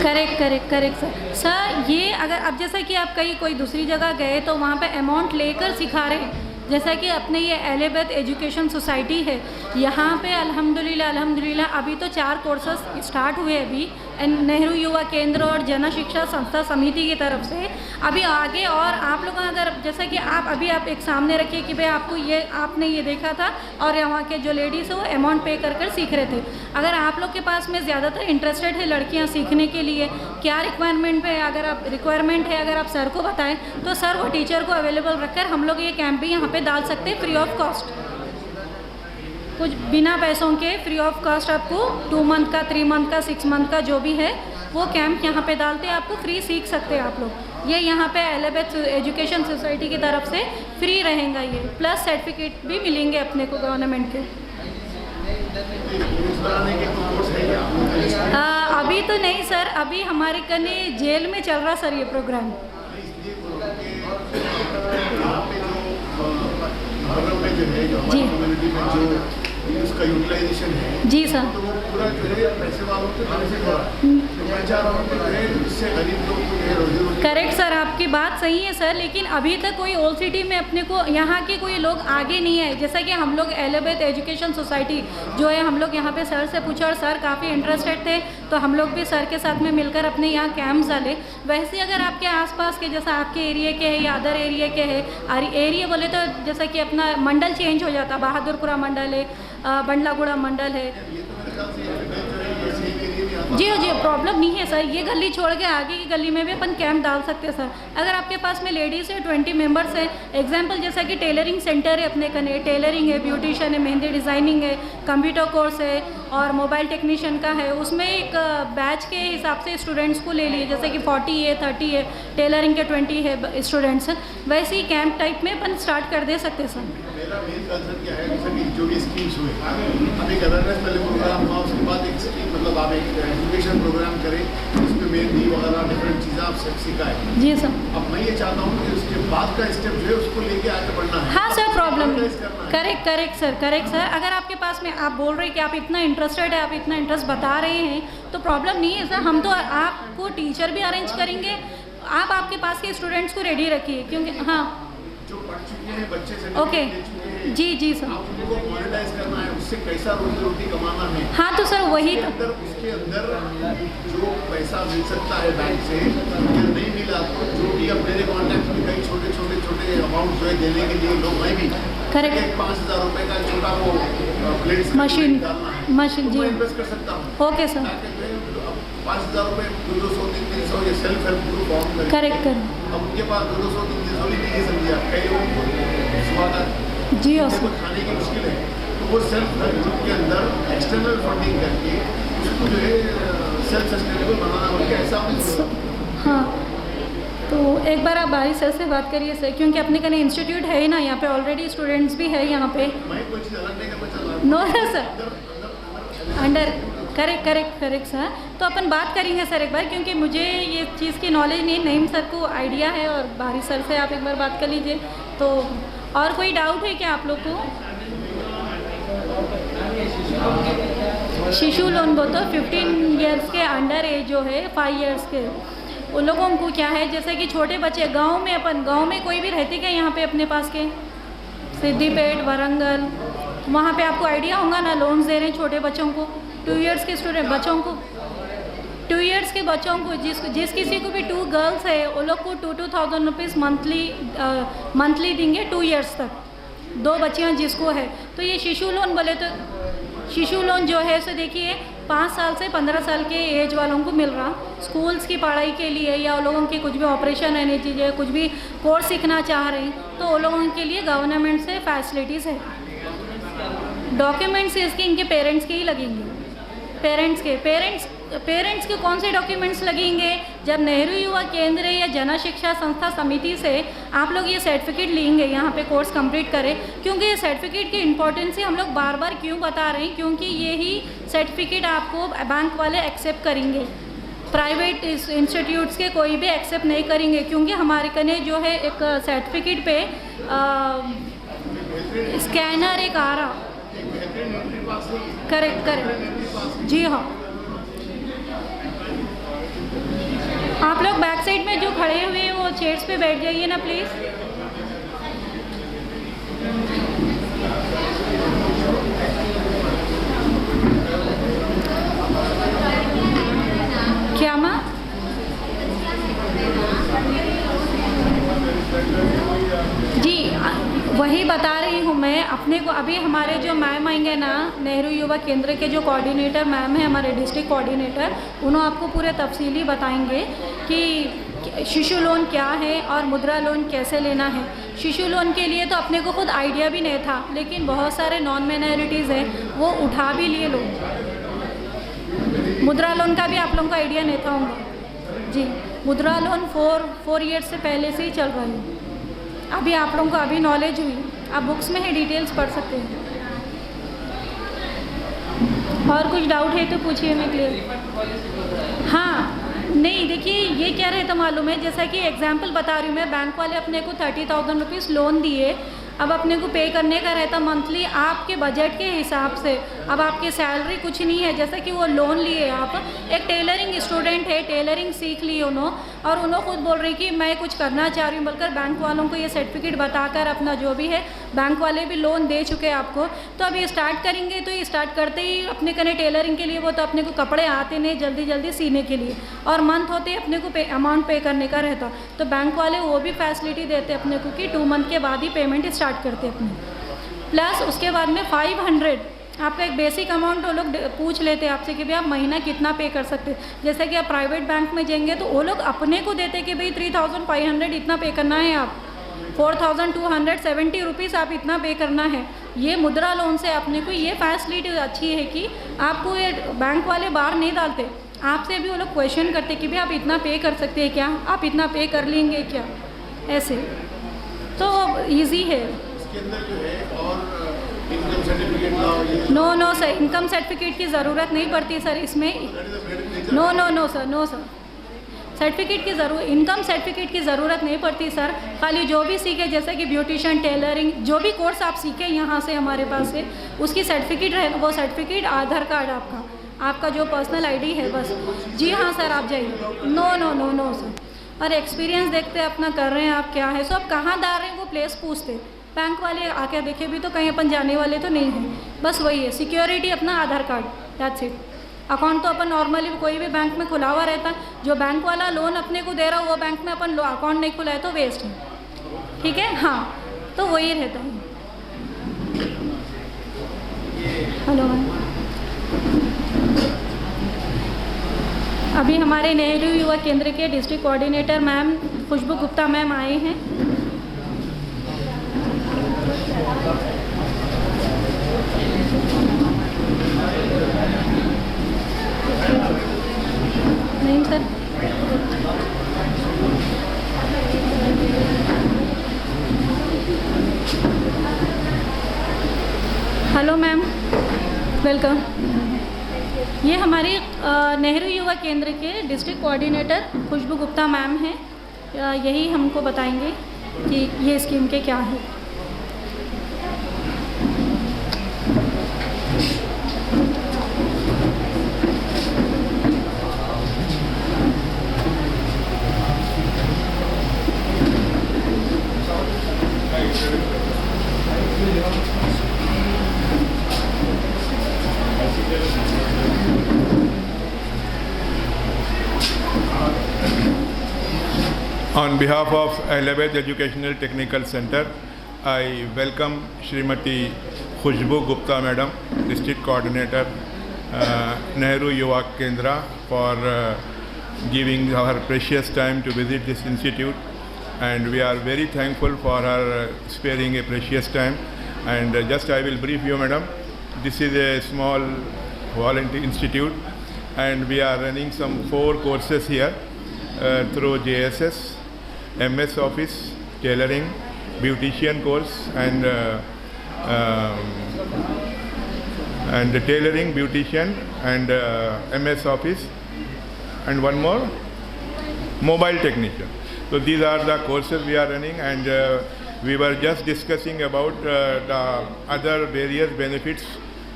करेक्ट सर। ये अगर अब जैसा कि आप कहीं कोई दूसरी जगह गए तो वहाँ पे अमाउंट लेकर सिखा रहे हैं, जैसा कि अपने ये एलिबेथ एजुकेशन सोसाइटी है, यहाँ पे अल्हम्दुलिल्लाह अभी तो 4 कोर्सेस स्टार्ट हुए अभी नेहरू युवा केंद्र और जन शिक्षा संस्था समिति की तरफ से। अभी आगे और आप लोग अगर जैसा कि आप एक सामने रखिए कि भाई आपने ये देखा था और यहाँ के जो लेडीज़ है वो अमाउंट पे कर सीख रहे थे। अगर आप लोग के पास में ज़्यादातर इंटरेस्टेड है लड़कियाँ सीखने के लिए, क्या रिक्वायरमेंट है, अगर आप सर को बताएं तो सर वो टीचर को अवेलेबल रखकर हम लोग ये कैंप भी यहाँ पे डाल सकते हैं फ्री ऑफ कॉस्ट, कुछ बिना पैसों के फ्री ऑफ कॉस्ट। आपको 2 मंथ का, 3 मंथ का, 6 मंथ का जो भी है वो कैंप यहाँ पे डालते हैं, आपको फ्री सीख सकते हैं आप लोग। ये यहाँ पे एलिबेथ एजुकेशन सोसाइटी की तरफ से फ्री रहेगा ये, प्लस सर्टिफिकेट भी मिलेंगे अपने को गवर्नमेंट के। अभी तो नहीं सर, अभी हमारे कने जेल में चल रहा सर ये प्रोग्राम। जी उसका यूटिलाइजेशन है जी सर, तो वो पूरा जो है पैसे वालों के बेनिफिट हो रहा है, तो मैं चाह रहा हूँ कि जो है इससे गरीब लोग को जो है रोजी। करेक्ट सर, आपकी बात सही है सर, लेकिन अभी तक कोई ओल्ड सिटी में अपने को यहाँ के कोई लोग आगे नहीं आए। जैसा कि हम लोग एलिबेथ एजुकेशन सोसाइटी जो है, हम लोग यहाँ पे सर से पूछा और सर काफ़ी इंटरेस्टेड थे, तो हम लोग भी सर के साथ में मिलकर अपने यहाँ कैंप डाले। वैसे अगर आपके आसपास के जैसा आपके एरिया के है या अदर एरिया के है, एरिया बोले तो जैसा कि अपना मंडल चेंज हो जाता, बहादुरपुरा मंडल है, बंडलागुड़ा मंडल है। जी प्रॉब्लम नहीं है सर, ये गली छोड़ के आगे की गली में भी अपन कैंप डाल सकते हैं सर। अगर आपके पास में लेडीज़ है 20 मेंबर्स है, एग्जांपल जैसा कि टेलरिंग सेंटर है अपने कने, टेलरिंग है, ब्यूटिशियन है, मेहंदी डिज़ाइनिंग है, कंप्यूटर कोर्स है और मोबाइल टेक्नीशियन का है, उसमें एक बैच के हिसाब से स्टूडेंट्स को ले लिए, जैसे कि 40 है, 30 है, टेलरिंग के 20 है स्टूडेंट्स, वैसे ही कैंप टाइप में अपन स्टार्ट कर दे सकते सर। मेरा मेन कंसर्न क्या है, जैसे कि जो भी स्कीम्स हुए, अब एक अवेयरनेस वाले प्रोग्राम हुआ, उसके बाद एक स्कीम मतलब आप एक एजुकेशन प्रोग्राम करें, उसमें मेहंदी वगैरह डिफरेंट चीज़ें आप सिखाएं। जी सर। अब मैं ये चाहता हूँ कि उसके बाद का स्टेप जो है उसको लेके आगे बढ़ना है। हाँ सर, प्रॉब्लम करेक्ट सर। अगर आपके पास में आप बोल रहे हैं कि आप इतना इंटरेस्टेड है, आप इतना इंटरेस्ट बता रहे हैं, तो प्रॉब्लम नहीं है सर, हम तो आपको टीचर भी अरेंज करेंगे। आप आपके पास के स्टूडेंट्स को रेडी रखिए, क्योंकि हाँ जो पढ़ चुके हैं बच्चे से ओके जी सर, आप उनको मोनेटाइज करना है, उससे कैसा रोजी कमाना है। हाँ तो सर वही उसके अंदर जो पैसा मिल सकता है बैंक से, अगर नहीं मिला तो जो भी अब मेरे कॉन्टैक्ट में कई छोटे अमाउंट जो है देने के लिए लोग मैं भी करेक्ट 5,000 रुपये का छोटा वो प्लेट मशीन जी इन्वेस्ट कर सकता हूँ। ओके सर, 5,000 रुपये 200-300 ये सेल्फ हेल्प ग्रुप फॉर्म करें। करेक्ट। अब उनके पास 200-300 नहीं समझिए आप, कई लोगों को सुबह जी उसको खाने की मुश्किल है, तो वो सेल्फ हेल्प ग्रुप के अंदर एक्सटर्नल फंडिंग करके उसको जो है सेल्फ सस्टेनेबल बनाना होगा। ऐसा हाँ, तो एक बार आप बारी सर से बात करिए सर, क्योंकि अपने कने इंस्टीट्यूट है ही ना, यहाँ पे ऑलरेडी स्टूडेंट्स भी है यहाँ पे। मैं कोई चीज़ अलग नहीं करना चाह रहा। No sir, under correct sir. तो अपन बात करेंगे सर एक बार, क्योंकि मुझे ये चीज़ की नॉलेज नहीं, नईम सर को आइडिया है, और बारी सर से आप एक बार बात कर लीजिए। तो और कोई डाउट है क्या आप लोग को? शिशु लोन बोल तो 15 ईयर्स के अंडर एज जो है, 5 ईयर्स के, उन लोगों को क्या है, जैसे कि छोटे बच्चे गांव में कोई भी रहते क्या यहाँ पे अपने पास के सिद्दीपेट, वारंगल, वहाँ पे आपको आइडिया होगा ना, लोन्स दे रहे हैं छोटे बच्चों को, 2 ईयर्स के स्टूडेंट बच्चों को, 2 ईयर्स के बच्चों को, जिस किसी को भी 2 गर्ल्स है वो लोग को 2,000 रुपीज़ मंथली देंगे 2 ईयर्स तक, 2 बच्चियाँ जिसको है। तो ये शिशु लोन बोले तो शिशु लोन जो है सो देखिए 5 साल से 15 साल के एज वालों को मिल रहा, स्कूल्स की पढ़ाई के लिए, या उन लोगों के कुछ भी ऑपरेशन रहने चाहिए, कुछ भी कोर्स सीखना चाह रहे हैं, तो उन लोगों के लिए गवर्नमेंट से फैसिलिटीज़ है। डॉक्यूमेंट्स इसके इनके पेरेंट्स के ही लगेंगे, पेरेंट्स के कौन से डॉक्यूमेंट्स लगेंगे? जब नेहरू युवा केंद्र या जन शिक्षा संस्था समिति से आप लोग ये सर्टिफिकेट लेंगे, यहाँ पे कोर्स कंप्लीट करें, क्योंकि ये सर्टिफिकेट की इम्पोर्टेंस हम लोग बार बार क्यों बता रहे हैं, क्योंकि यही सर्टिफिकेट आपको बैंक वाले एक्सेप्ट करेंगे, प्राइवेट इंस्टीट्यूट्स के कोई भी एक्सेप्ट नहीं करेंगे, क्योंकि हमारे कने जो है एक सर्टिफिकेट पे स्कैनर एक आ रहा। करेक्ट जी हाँ, आप लोग बैक साइड में जो खड़े हुए हैं वो चेयर्स पे बैठ जाइए ना प्लीज़। क्या माँ? जी वही बता रही हूँ मैं अपने को। अभी हमारे जो मैम आएंगे ना, नेहरू युवा केंद्र के जो कोऑर्डिनेटर मैम है, हमारे डिस्ट्रिक्ट कोऑर्डिनेटर, उन्होंने आपको पूरे तफसीली बताएंगे कि शिशु लोन क्या है और मुद्रा लोन कैसे लेना है। शिशु लोन के लिए तो अपने को खुद आइडिया भी नहीं था, लेकिन बहुत सारे नॉन माइनॉरिटीज़ हैं वो उठा भी लिए लोन। मुद्रा लोन का भी आप लोगों को आइडिया नहीं था होगा जी। मुद्रा लोन 4 ईयर्स से पहले से ही चल रहा है। अभी आप लोगों को अभी नॉलेज हुई, आप बुक्स में है डिटेल्स पढ़ सकते हैं। और कुछ डाउट है तो पूछिए, मैं क्लियर। हाँ नहीं देखिए ये क्या रहता मालूम है, जैसा कि एग्जांपल बता रही हूँ मैं, बैंक वाले अपने को 30,000 रुपीज़ लोन दिए, अब अपने को पे करने का रहता मंथली आपके बजट के हिसाब से। अब आपकी सैलरी कुछ नहीं है, जैसा कि वो लोन लिए आप, एक टेलरिंग स्टूडेंट है, टेलरिंग सीख ली उन्होंने, और उन्होंने खुद बोल रही कि मैं कुछ करना चाह रही हूँ, बोलकर बैंक वालों को ये सर्टिफिकेट बताकर अपना जो भी है, बैंक वाले भी लोन दे चुके हैं आपको। तो अब ये स्टार्ट करेंगे तो ये स्टार्ट करते ही अपने कने टेलरिंग के लिए, वो तो अपने को कपड़े आते नहीं जल्दी जल्दी सीने के लिए, और मंथ होते अपने को अमाउंट पे करने का रहता, तो बैंक वाले वो भी फैसिलिटी देते अपने को कि 2 मंथ के बाद ही पेमेंट स्टार्ट करते अपने। प्लस उसके बाद में 500 आपका एक बेसिक अमाउंट वो लोग पूछ लेते हैं आपसे कि भाई आप महीना कितना पे कर सकते हैं। जैसे कि आप प्राइवेट बैंक में जाएंगे तो वो लोग अपने को देते कि भाई 3,500 इतना पे करना है, आप 4,270 रुपीज़ आप इतना पे करना है। ये मुद्रा लोन से अपने को ये फैसिलिटी अच्छी है कि आपको ये बैंक वाले बाहर नहीं डालते, आपसे भी वो लोग क्वेश्चन करते कि भाई आप इतना पे कर सकते हैं क्या, आप इतना पे कर लेंगे क्या, ऐसे तो ईजी है। इसके अंदर जो है और इनकम सर्टिफिकेट लाओ। नो सर, इनकम सर्टिफिकेट की ज़रूरत नहीं पड़ती सर इसमें। नो सर, सर्टिफिकेट की इनकम सर्टिफिकेट की ज़रूरत नहीं पड़ती सर। खाली जो भी सीखे, जैसे कि ब्यूटिशियन, टेलरिंग, जो भी कोर्स आप सीखे यहाँ से हमारे पास है, उसकी सर्टिफिकेट रहे, वो सर्टिफिकेट, आधार कार्ड आपका जो पर्सनल आईडी है बस। जी हाँ सर, आप जाइए। नो सर, और एक्सपीरियंस देखते अपना कर रहे हैं आप क्या है, सो आप कहाँ डाल रहे हैं वो प्लेस पूछते। बैंक वाले आके देखे भी तो कहीं अपन जाने वाले तो नहीं हैं, बस वही है सिक्योरिटी अपना आधार कार्ड, दैट्स इट। अकाउंट तो अपन नॉर्मली कोई भी बैंक में खुला हुआ रहता, जो बैंक वाला लोन अपने को दे रहा वो बैंक में अपन अकाउंट नहीं खुला है तो वेस्ट है, ठीक है। हाँ तो वही रहता है। हेलो मैम, अभी हमारे नेहरू युवा केंद्र के डिस्ट्रिक्ट कोऑर्डिनेटर मैम खुशबू गुप्ता मैम आए हैं। नहीं सर, हेलो मैम, वेलकम। ये हमारे नेहरू युवा केंद्र के डिस्ट्रिक्ट कोऑर्डिनेटर खुशबू गुप्ता मैम हैं, यही हमको बताएंगे कि ये स्कीम के क्या है। On behalf of Ahlaved Educational Technical Center, I welcome Shrimati Khushbu Gupta Madam, District Coordinator, Nehru Yuva Kendra, for giving her precious time to visit this institute, and we are very thankful for her sparing a precious time. And just I will brief you, Madam. This is a small volunteer institute, and we are running some 4 courses here through JSS, MS Office, Tailoring, Beautician course, and Tailoring, Beautician, and MS Office, and one more, Mobile Technician. So these are the courses we are running, and we were just discussing about the other various benefits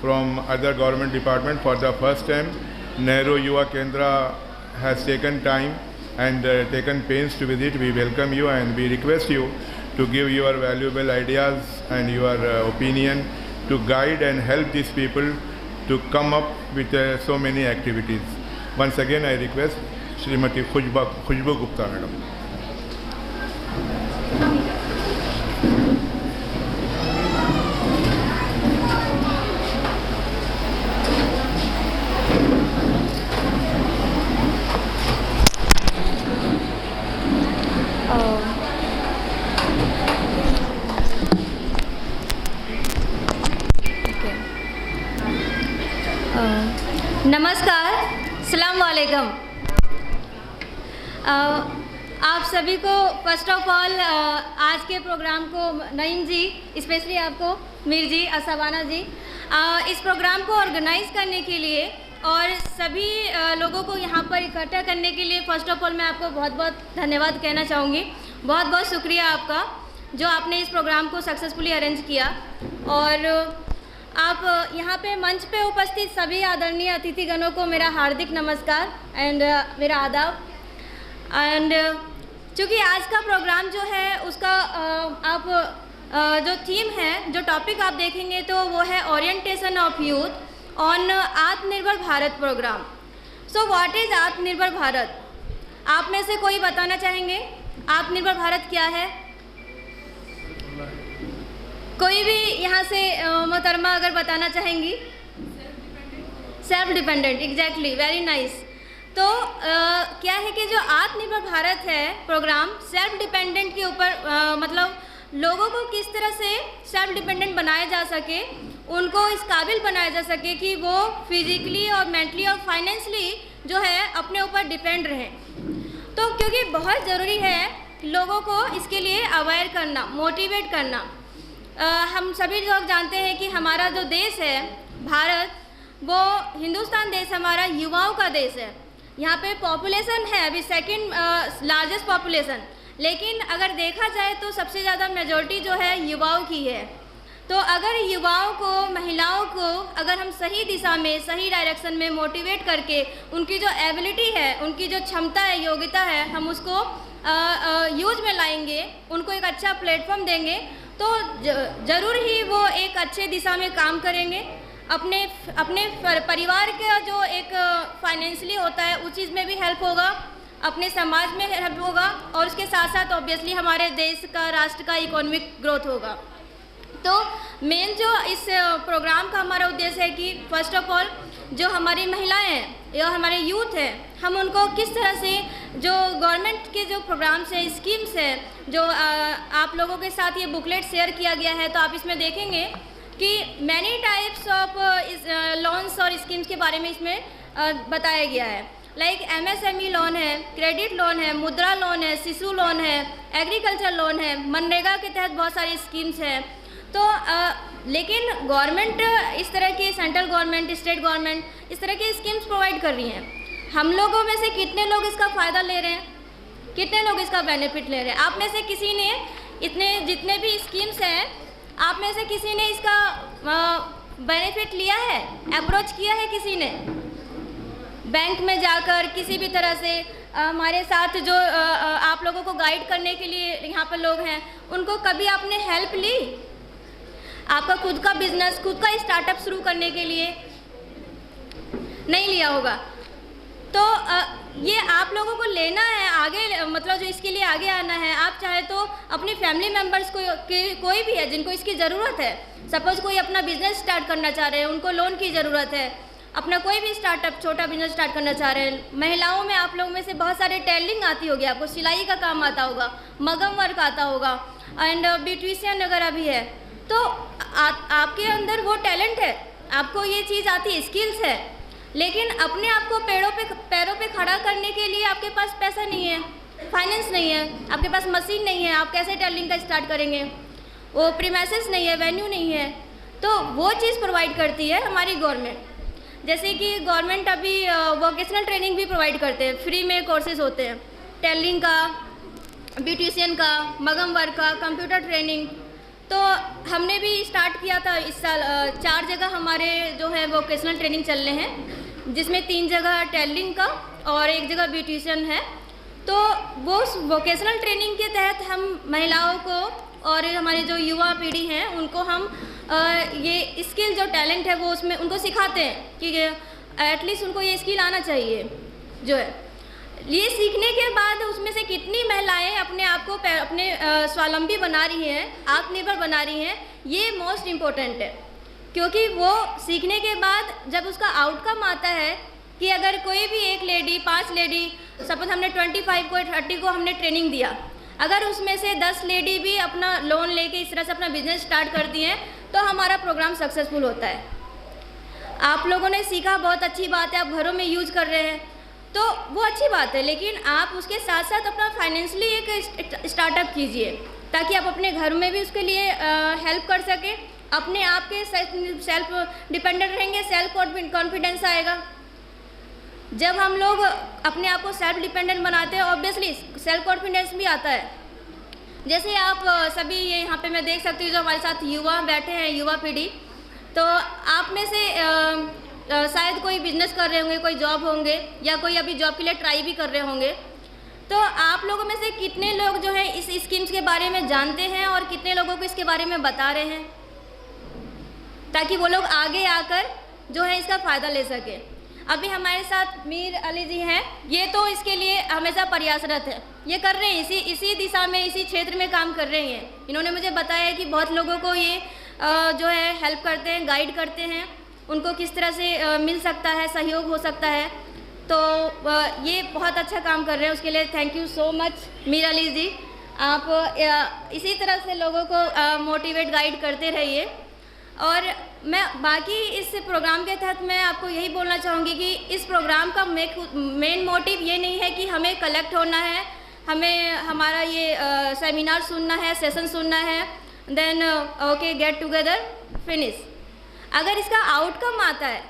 from other government department. For the first time, Nehru Yuva Kendra has taken time and taken pains to visit. We welcome you and we request you to give your valuable ideas and your opinion to guide and help these people to come up with so many activities. Once again, I request Srimati Khushbu Gupta Madam. नमस्कार, अस्सलाम वालेकुम। आप सभी को first of all आज के programme को नईम जी, specially आपको मीर जी, असाबाना जी, इस प्रोग्राम को ऑर्गेनाइज़ करने के लिए और सभी लोगों को यहाँ पर इकट्ठा करने के लिए फ़र्स्ट ऑफ ऑल मैं आपको बहुत बहुत धन्यवाद कहना चाहूँगी। बहुत बहुत शुक्रिया आपका जो आपने इस प्रोग्राम को सक्सेसफुली अरेंज किया। और आप यहाँ पे मंच पे उपस्थित सभी आदरणीय अतिथिगणों को मेरा हार्दिक नमस्कार एंड मेरा आदाब। एंड चूँकि आज का प्रोग्राम जो है उसका आप जो थीम है, जो टॉपिक आप देखेंगे तो वो है orientation of youth on Atmanirbhar Bharat program. So what is Atmanirbhar Bharat? आप में से कोई बताना चाहेंगे आत्मनिर्भर भारत क्या है? कोई भी यहाँ से मोहतरमा अगर बताना चाहेंगी? Self dependent, exactly, very nice. तो क्या है कि जो आत्मनिर्भर भारत है प्रोग्राम, सेल्फ डिपेंडेंट के ऊपर मतलब लोगों को किस तरह से सेल्फ डिपेंडेंट बनाया जा सके, उनको इस काबिल बनाया जा सके कि वो फिजिकली और मेंटली और फाइनेंशली जो है अपने ऊपर डिपेंड रहें। तो क्योंकि बहुत ज़रूरी है लोगों को इसके लिए अवेयर करना, मोटिवेट करना। हम सभी लोग जानते हैं कि हमारा जो देश है भारत, वो हिंदुस्तान देश हमारा युवाओं का देश है। यहाँ पे पॉपुलेशन है अभी सेकंड लार्जेस्ट पॉपुलेशन, लेकिन अगर देखा जाए तो सबसे ज़्यादा मेजॉरिटी जो है युवाओं की है। तो अगर युवाओं को, महिलाओं को अगर हम सही दिशा में, सही डायरेक्शन में मोटिवेट करके उनकी जो एबिलिटी है, उनकी जो क्षमता है, योग्यता है, हम उसको यूज में लाएंगे, उनको एक अच्छा प्लेटफॉर्म देंगे, तो ज़रूर ही वो एक अच्छे दिशा में काम करेंगे। अपने परिवार का जो एक फाइनेंशियली होता है उस चीज़ में भी हेल्प होगा, अपने समाज में हेल्प होगा और उसके साथ साथ ऑब्वियसली हमारे देश का, राष्ट्र का इकोनॉमिक ग्रोथ होगा। तो मेन जो इस प्रोग्राम का हमारा उद्देश्य है कि फर्स्ट ऑफ ऑल जो हमारी महिलाएं हैं या हमारे यूथ हैं, हम उनको किस तरह से जो गवर्नमेंट के जो प्रोग्राम्स हैं, स्कीम्स हैं, जो आप लोगों के साथ ये बुकलेट शेयर किया गया है, तो आप इसमें देखेंगे कि मैनी टाइप्स ऑफ लोन्स और स्कीम्स के बारे में इसमें बताया गया है। लाइक MSME लोन है, क्रेडिट लोन है, मुद्रा लोन है, शिशु लोन है, एग्रीकल्चर लोन है, मनरेगा के तहत बहुत सारी स्कीम्स हैं। तो लेकिन गवर्नमेंट इस तरह की, सेंट्रल गवर्नमेंट, स्टेट गवर्नमेंट इस तरह की स्कीम्स प्रोवाइड कर रही हैं। हम लोगों में से कितने लोग इसका फ़ायदा ले रहे हैं, कितने लोग इसका बेनिफिट ले रहे हैं? आप में से किसी ने जितने भी स्कीम्स हैं, आप में से किसी ने इसका बेनिफिट लिया है, अप्रोच किया है किसी ने? बैंक में जाकर किसी भी तरह से हमारे साथ जो आप लोगों को गाइड करने के लिए यहाँ पर लोग हैं, उनको कभी आपने हेल्प ली? आपका खुद का बिजनेस, खुद का स्टार्टअप शुरू करने के लिए नहीं लिया होगा। तो ये आप लोगों को लेना है आगे, मतलब जो इसके लिए आगे आना है। आप चाहे तो अपनी फैमिली मेम्बर्स को कोई भी है जिनको इसकी ज़रूरत है, सपोज़ कोई अपना बिजनेस स्टार्ट करना चाह रहे हैं, उनको लोन की ज़रूरत है, अपना कोई भी स्टार्टअप, छोटा बिजनेस स्टार्ट करना चाह रहे हैं। महिलाओं में आप लोगों में से बहुत सारे टेलरिंग आती होगी, आपको सिलाई का काम आता होगा, मगम वर्क आता होगा एंड ब्यूटिशियन वगैरह भी है। तो आपके अंदर वो टैलेंट है, आपको ये चीज़ आती है, स्किल्स है, लेकिन अपने आप को पैरों पे खड़ा करने के लिए आपके पास पैसा नहीं है, फाइनेंस नहीं है, आपके पास मशीन नहीं है, आप कैसे टेलरिंग का स्टार्ट करेंगे? वो प्रीमाइसेस नहीं है, वेन्यू नहीं है। तो वो चीज़ प्रोवाइड करती है हमारी गवर्नमेंट। जैसे कि गवर्नमेंट अभी वोकेशनल ट्रेनिंग भी प्रोवाइड करते हैं, फ्री में कोर्सेज होते हैं, टेलरिंग का, ब्यूटिशियन का, मगम वर्क का, कंप्यूटर ट्रेनिंग। तो हमने भी स्टार्ट किया था इस साल, 4 जगह हमारे जो है वोकेशनल ट्रेनिंग चल रहे हैं। जिसमें 3 जगह टेलरिंग का और 1 जगह ब्यूटिशियन है। तो वो वोकेशनल ट्रेनिंग के तहत हम महिलाओं को और हमारी जो युवा पीढ़ी हैं उनको हम ये स्किल जो टैलेंट है वो उसमें उनको सिखाते हैं कि एटलीस्ट उनको ये स्किल आना चाहिए जो है। ये सीखने के बाद उसमें से कितनी महिलाएं अपने आप को अपने स्वावलंबी बना रही हैं, आत्मनिर्भर बना रही हैं, ये मोस्ट इम्पोर्टेंट है। क्योंकि वो सीखने के बाद जब उसका आउटकम आता है कि अगर कोई भी एक लेडी 5 लेडी सपोज हमने 25 को 30 को हमने ट्रेनिंग दिया, अगर उसमें से 10 लेडी भी अपना लोन लेके इस तरह से अपना बिजनेस स्टार्ट करती हैं तो हमारा प्रोग्राम सक्सेसफुल होता है। आप लोगों ने सीखा, बहुत अच्छी बात है, आप घरों में यूज कर रहे हैं तो वो अच्छी बात है, लेकिन आप उसके साथ साथ अपना फाइनेंशियली एक स्टार्टअप कीजिए ताकि आप अपने घर में भी उसके लिए हेल्प कर सकें, अपने आप के सेल्फ डिपेंडेंट रहेंगे, सेल्फ कॉन्फिडेंस आएगा। जब हम लोग अपने आप को सेल्फ डिपेंडेंट बनाते हैं ऑब्वियसली सेल्फ कॉन्फिडेंस भी आता है। जैसे आप सभी ये यहाँ पे मैं देख सकती हूँ जो हमारे साथ युवा बैठे हैं, युवा पीढ़ी, तो आप में से शायद कोई बिजनेस कर रहे होंगे, कोई जॉब होंगे या कोई अभी जॉब के लिए ट्राई भी कर रहे होंगे। तो आप लोगों में से कितने लोग जो है इस स्कीम्स के बारे में जानते हैं और कितने लोगों को इसके बारे में बता रहे हैं ताकि वो लोग आगे आकर जो है इसका फ़ायदा ले सके। अभी हमारे साथ मीर अली जी हैं, ये तो इसके लिए हमेशा प्रयासरत है, ये कर रहे हैं, इसी दिशा में इसी क्षेत्र में काम कर रहे हैं। इन्होंने मुझे बताया कि बहुत लोगों को ये जो है हेल्प करते हैं, गाइड करते हैं, उनको किस तरह से मिल सकता है, सहयोग हो सकता है। तो ये बहुत अच्छा काम कर रहे हैं, उसके लिए thank you so much Mir Ali ji. आप इसी तरह से लोगों को मोटिवेट गाइड करते रहिए। और मैं बाकी इस प्रोग्राम के तहत मैं आपको यही बोलना चाहूँगी कि इस प्रोग्राम का मेन मोटिव ये नहीं है कि हमें कलेक्ट होना है, हमें हमारा ये सेमिनार सुनना है, सेशन सुनना है, then okay get together finish. अगर इसका आउटकम आता है,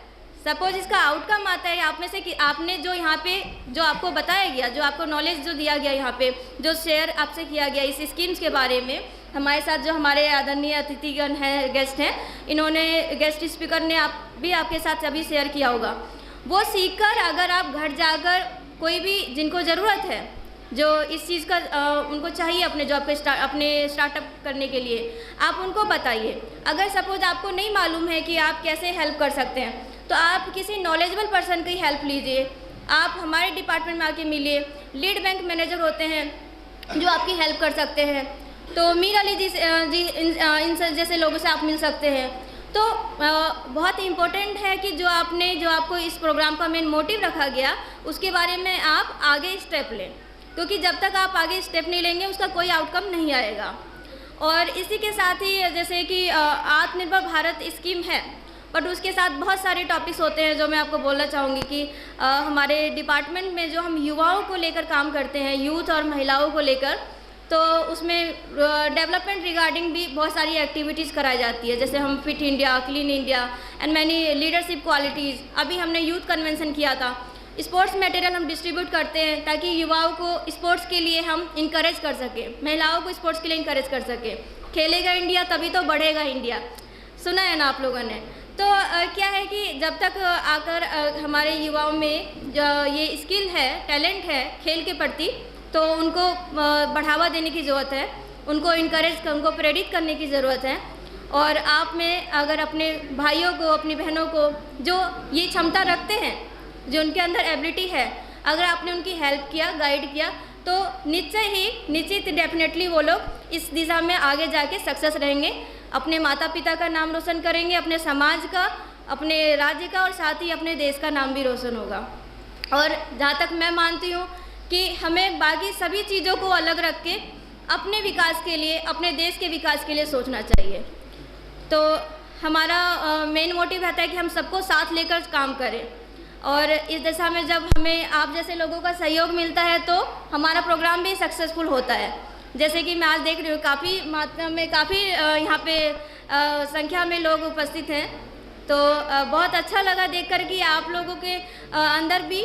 सपोज इसका आउटकम आता है आप में से कि आपने जो यहाँ पे जो आपको बताया गया, जो आपको नॉलेज जो दिया गया, यहाँ पे जो शेयर आपसे किया गया इस स्कीम्स के बारे में, हमारे साथ जो हमारे आदरणीय अतिथिगण हैं, गेस्ट हैं, इन्होंने गेस्ट स्पीकर ने आपके साथ अभी शेयर किया होगा। वो सीखकर अगर आप घर जाकर कोई भी जिनको ज़रूरत है, जो इस चीज़ का उनको चाहिए अपने जॉब पे अपने स्टार्टअप करने के लिए, आप उनको बताइए। अगर सपोज आपको नहीं मालूम है कि आप कैसे हेल्प कर सकते हैं तो आप किसी नॉलेजेबल पर्सन की हेल्प लीजिए। आप हमारे डिपार्टमेंट में आके मिलिए, लीड बैंक मैनेजर होते हैं जो आपकी हेल्प कर सकते हैं। तो मीर अली जी इन जैसे लोगों से आप मिल सकते हैं। तो बहुत इम्पोर्टेंट है कि जो आपको इस प्रोग्राम का मेन मोटिव रखा गया उसके बारे में आप आगे स्टेप लें, क्योंकि जब तक आप आगे स्टेप नहीं लेंगे उसका कोई आउटकम नहीं आएगा। और इसी के साथ ही जैसे कि आत्मनिर्भर भारत स्कीम है, बट उसके साथ बहुत सारे टॉपिक्स होते हैं जो मैं आपको बोलना चाहूँगी कि हमारे डिपार्टमेंट में जो हम युवाओं को लेकर काम करते हैं, यूथ और महिलाओं को लेकर, तो उसमें डेवलपमेंट रिगार्डिंग भी बहुत सारी एक्टिविटीज़ कराई जाती है। जैसे हम fit India, clean India and many leadership qualities, अभी हमने यूथ कन्वेंशन किया था। स्पोर्ट्स मटेरियल हम डिस्ट्रीब्यूट करते हैं ताकि युवाओं को स्पोर्ट्स के लिए हम इंकरेज कर सकें, महिलाओं को स्पोर्ट्स के लिए इंकरेज कर सकें। खेलेगा इंडिया तभी तो बढ़ेगा इंडिया, सुना है ना आप लोगों ने। तो क्या है कि जब तक आकर हमारे युवाओं में जो ये स्किल है, टैलेंट है खेल के प्रति, तो उनको बढ़ावा देने की ज़रूरत है, उनको उनको प्रेरित करने की ज़रूरत है। और आप में अगर अपने भाइयों को, अपनी बहनों को जो ये क्षमता रखते हैं, जो उनके अंदर एबिलिटी है, अगर आपने उनकी हेल्प किया, गाइड किया, तो निश्चित डेफिनेटली वो लोग इस दिशा में आगे जाके सक्सेस रहेंगे, अपने माता पिता का नाम रोशन करेंगे, अपने समाज का, अपने राज्य का और साथ ही अपने देश का नाम भी रोशन होगा। और जहाँ तक मैं मानती हूँ कि हमें बाकी सभी चीज़ों को अलग रख के अपने विकास के लिए, अपने देश के विकास के लिए सोचना चाहिए। तो हमारा मेन मोटिव रहता है कि हम सबको साथ लेकर काम करें, और इस दिशा में जब हमें आप जैसे लोगों का सहयोग मिलता है तो हमारा प्रोग्राम भी सक्सेसफुल होता है। जैसे कि मैं आज देख रही हूँ काफ़ी मात्रा में, काफ़ी यहाँ पे संख्या में लोग उपस्थित हैं, तो बहुत अच्छा लगा देखकर कि आप लोगों के अंदर भी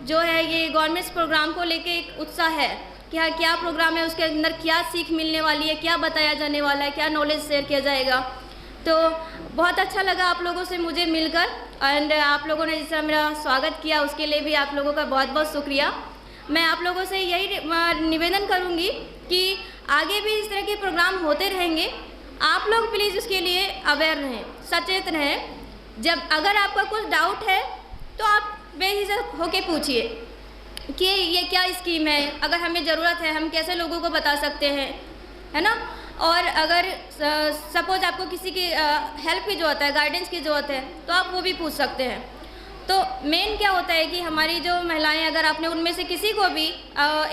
जो है ये गवर्नमेंट प्रोग्राम को लेके एक उत्साह है कि हाँ क्या प्रोग्राम है, उसके अंदर क्या सीख मिलने वाली है, क्या बताया जाने वाला है, क्या नॉलेज शेयर किया जाएगा। तो बहुत अच्छा लगा आप लोगों से मुझे मिलकर, एंड आप लोगों ने जिस तरह मेरा स्वागत किया उसके लिए भी आप लोगों का बहुत बहुत शुक्रिया। मैं आप लोगों से यही निवेदन करूंगी कि आगे भी इस तरह के प्रोग्राम होते रहेंगे। आप लोग प्लीज़ उसके लिए अवेयर रहें, सचेत रहें। जब अगर आपका कुछ डाउट है तो आप बेझिझक होके पूछिए कि ये क्या स्कीम है, अगर हमें ज़रूरत है हम कैसे लोगों को बता सकते हैं, है ना। और अगर सपोज आपको किसी की हेल्प की ज़रूरत है, गाइडेंस की ज़रूरत है, तो आप वो भी पूछ सकते हैं। तो मेन क्या होता है कि हमारी जो महिलाएं, अगर आपने उनमें से किसी को भी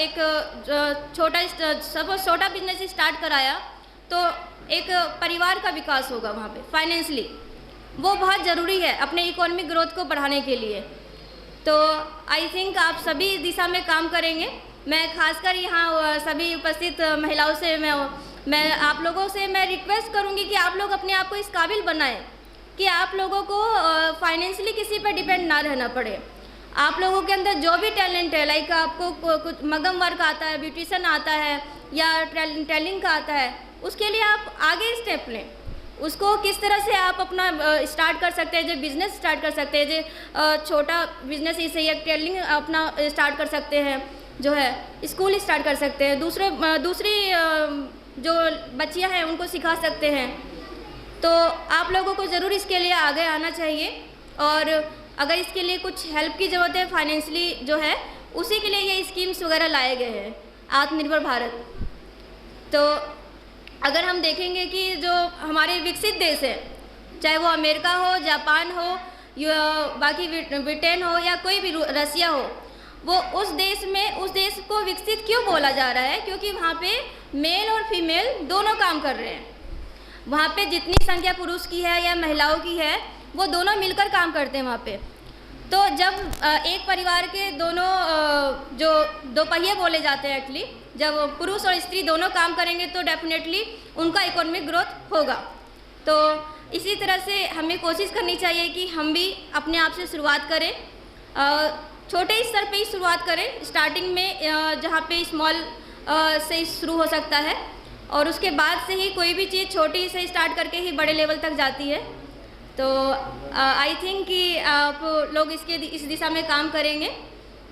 एक छोटा बिजनेस स्टार्ट कराया तो एक परिवार का विकास होगा वहाँ पे फाइनेंशली, वो बहुत ज़रूरी है अपने इकोनॉमिक ग्रोथ को बढ़ाने के लिए। तो आई थिंक आप सभी इस दिशा में काम करेंगे। मैं खासकर यहाँ सभी उपस्थित महिलाओं से मैं आप लोगों से मैं रिक्वेस्ट करूँगी कि आप लोग अपने आप को इस काबिल बनाएं कि आप लोगों को फाइनेंशियली किसी पर डिपेंड ना रहना पड़े। आप लोगों के अंदर जो भी टैलेंट है, लाइक आपको कुछ मगम वर्क आता है, ब्यूटिशन आता है या टेलिंग का आता है, उसके लिए आप आगे स्टेप लें। उसको किस तरह से आप अपना स्टार्ट कर सकते हैं, जो बिज़नेस स्टार्ट कर सकते हैं, जो छोटा बिजनेस इसे या टेलिंग अपना स्टार्ट कर सकते हैं, जो है स्कूल स्टार्ट कर सकते हैं, दूसरी जो बच्चियां हैं उनको सिखा सकते हैं। तो आप लोगों को ज़रूर इसके लिए आगे आना चाहिए, और अगर इसके लिए कुछ हेल्प की ज़रूरत है फाइनेंशियली जो है, उसी के लिए ये स्कीम्स वगैरह लाए गए हैं आत्मनिर्भर भारत। तो अगर हम देखेंगे कि जो हमारे विकसित देश हैं, चाहे वो अमेरिका हो, जापान हो, या बाकी ब्रिटेन हो या कोई भी रसिया हो, वो उस देश को विकसित क्यों बोला जा रहा है? क्योंकि वहाँ पे मेल और फीमेल दोनों काम कर रहे हैं। वहाँ पे जितनी संख्या पुरुष की है या महिलाओं की है, वो दोनों मिलकर काम करते हैं वहाँ पे। तो जब एक परिवार के दोनों जो दो पहिए बोले जाते हैं एक्चुअली, जब पुरुष और स्त्री दोनों काम करेंगे तो डेफिनेटली उनका इकोनॉमिक ग्रोथ होगा। तो इसी तरह से हमें कोशिश करनी चाहिए कि हम भी अपने आप से शुरुआत करें, छोटे स्तर पे ही शुरुआत करें, स्टार्टिंग में जहाँ पे स्मॉल से शुरू हो सकता है, और उसके बाद से ही कोई भी चीज़ छोटी से स्टार्ट करके ही बड़े लेवल तक जाती है। तो आई थिंक कि आप लोग इस दिशा में काम करेंगे।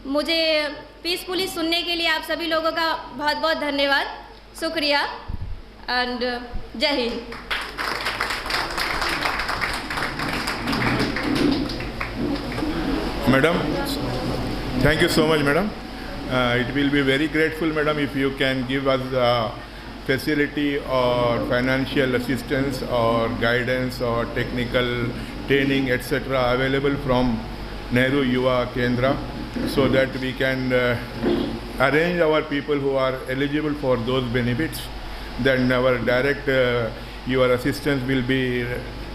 मुझे पीसफुली सुनने के लिए आप सभी लोगों का बहुत बहुत धन्यवाद, शुक्रिया, एंड जय Hind. Madam, thank you so much, madam. It will be very grateful, madam, if you can give us facility or financial assistance or guidance or technical training, etc. available from Nehru Yuva Kendra, so that we can arrange our people who are eligible for those benefits. Then our direct your assistance will be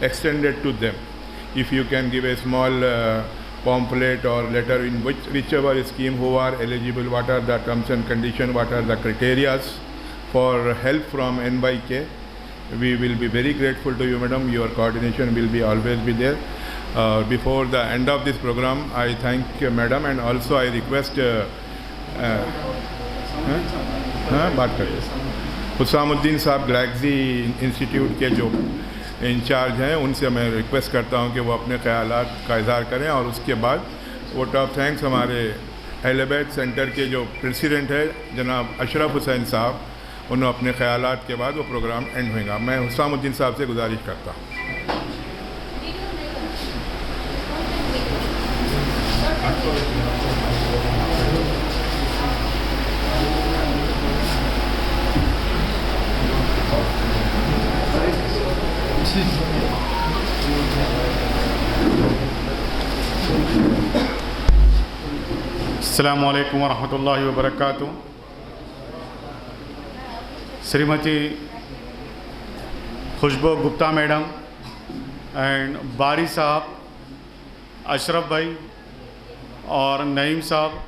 extended to them. If you can give a small pamphlet or letter in whichever scheme who are eligible, what are the terms and conditions, what are the criteria for help from NYK, we will be very grateful to you, madam. Your coordination will be always be there. Before the end of this program, I thank madam, and also I request बात करें हुसामुद्दीन साहब Galaxy institute के जो in charge हैं, उनसे मैं request करता हूं कि वो अपने ख्यालात का इज़हार करें, और उसके बाद वोट ऑफ थैंक्स हमारे एलिबेट सेंटर के जो प्रेसिडेंट है जनाब अशरफ हुसैन साहब, उन्होंने अपने ख्यालात के बाद वो प्रोग्राम एंड होगा। मैं हुसामुद्दीन साहब से गुजारिश करता हूँ। अस्सलामु अलैकुम वरहमतुल्लाहि वबरकातुहू। श्रीमती खुशबू गुप्ता मैडम एंड बारी साहब, अशरफ भाई और नईम साहब,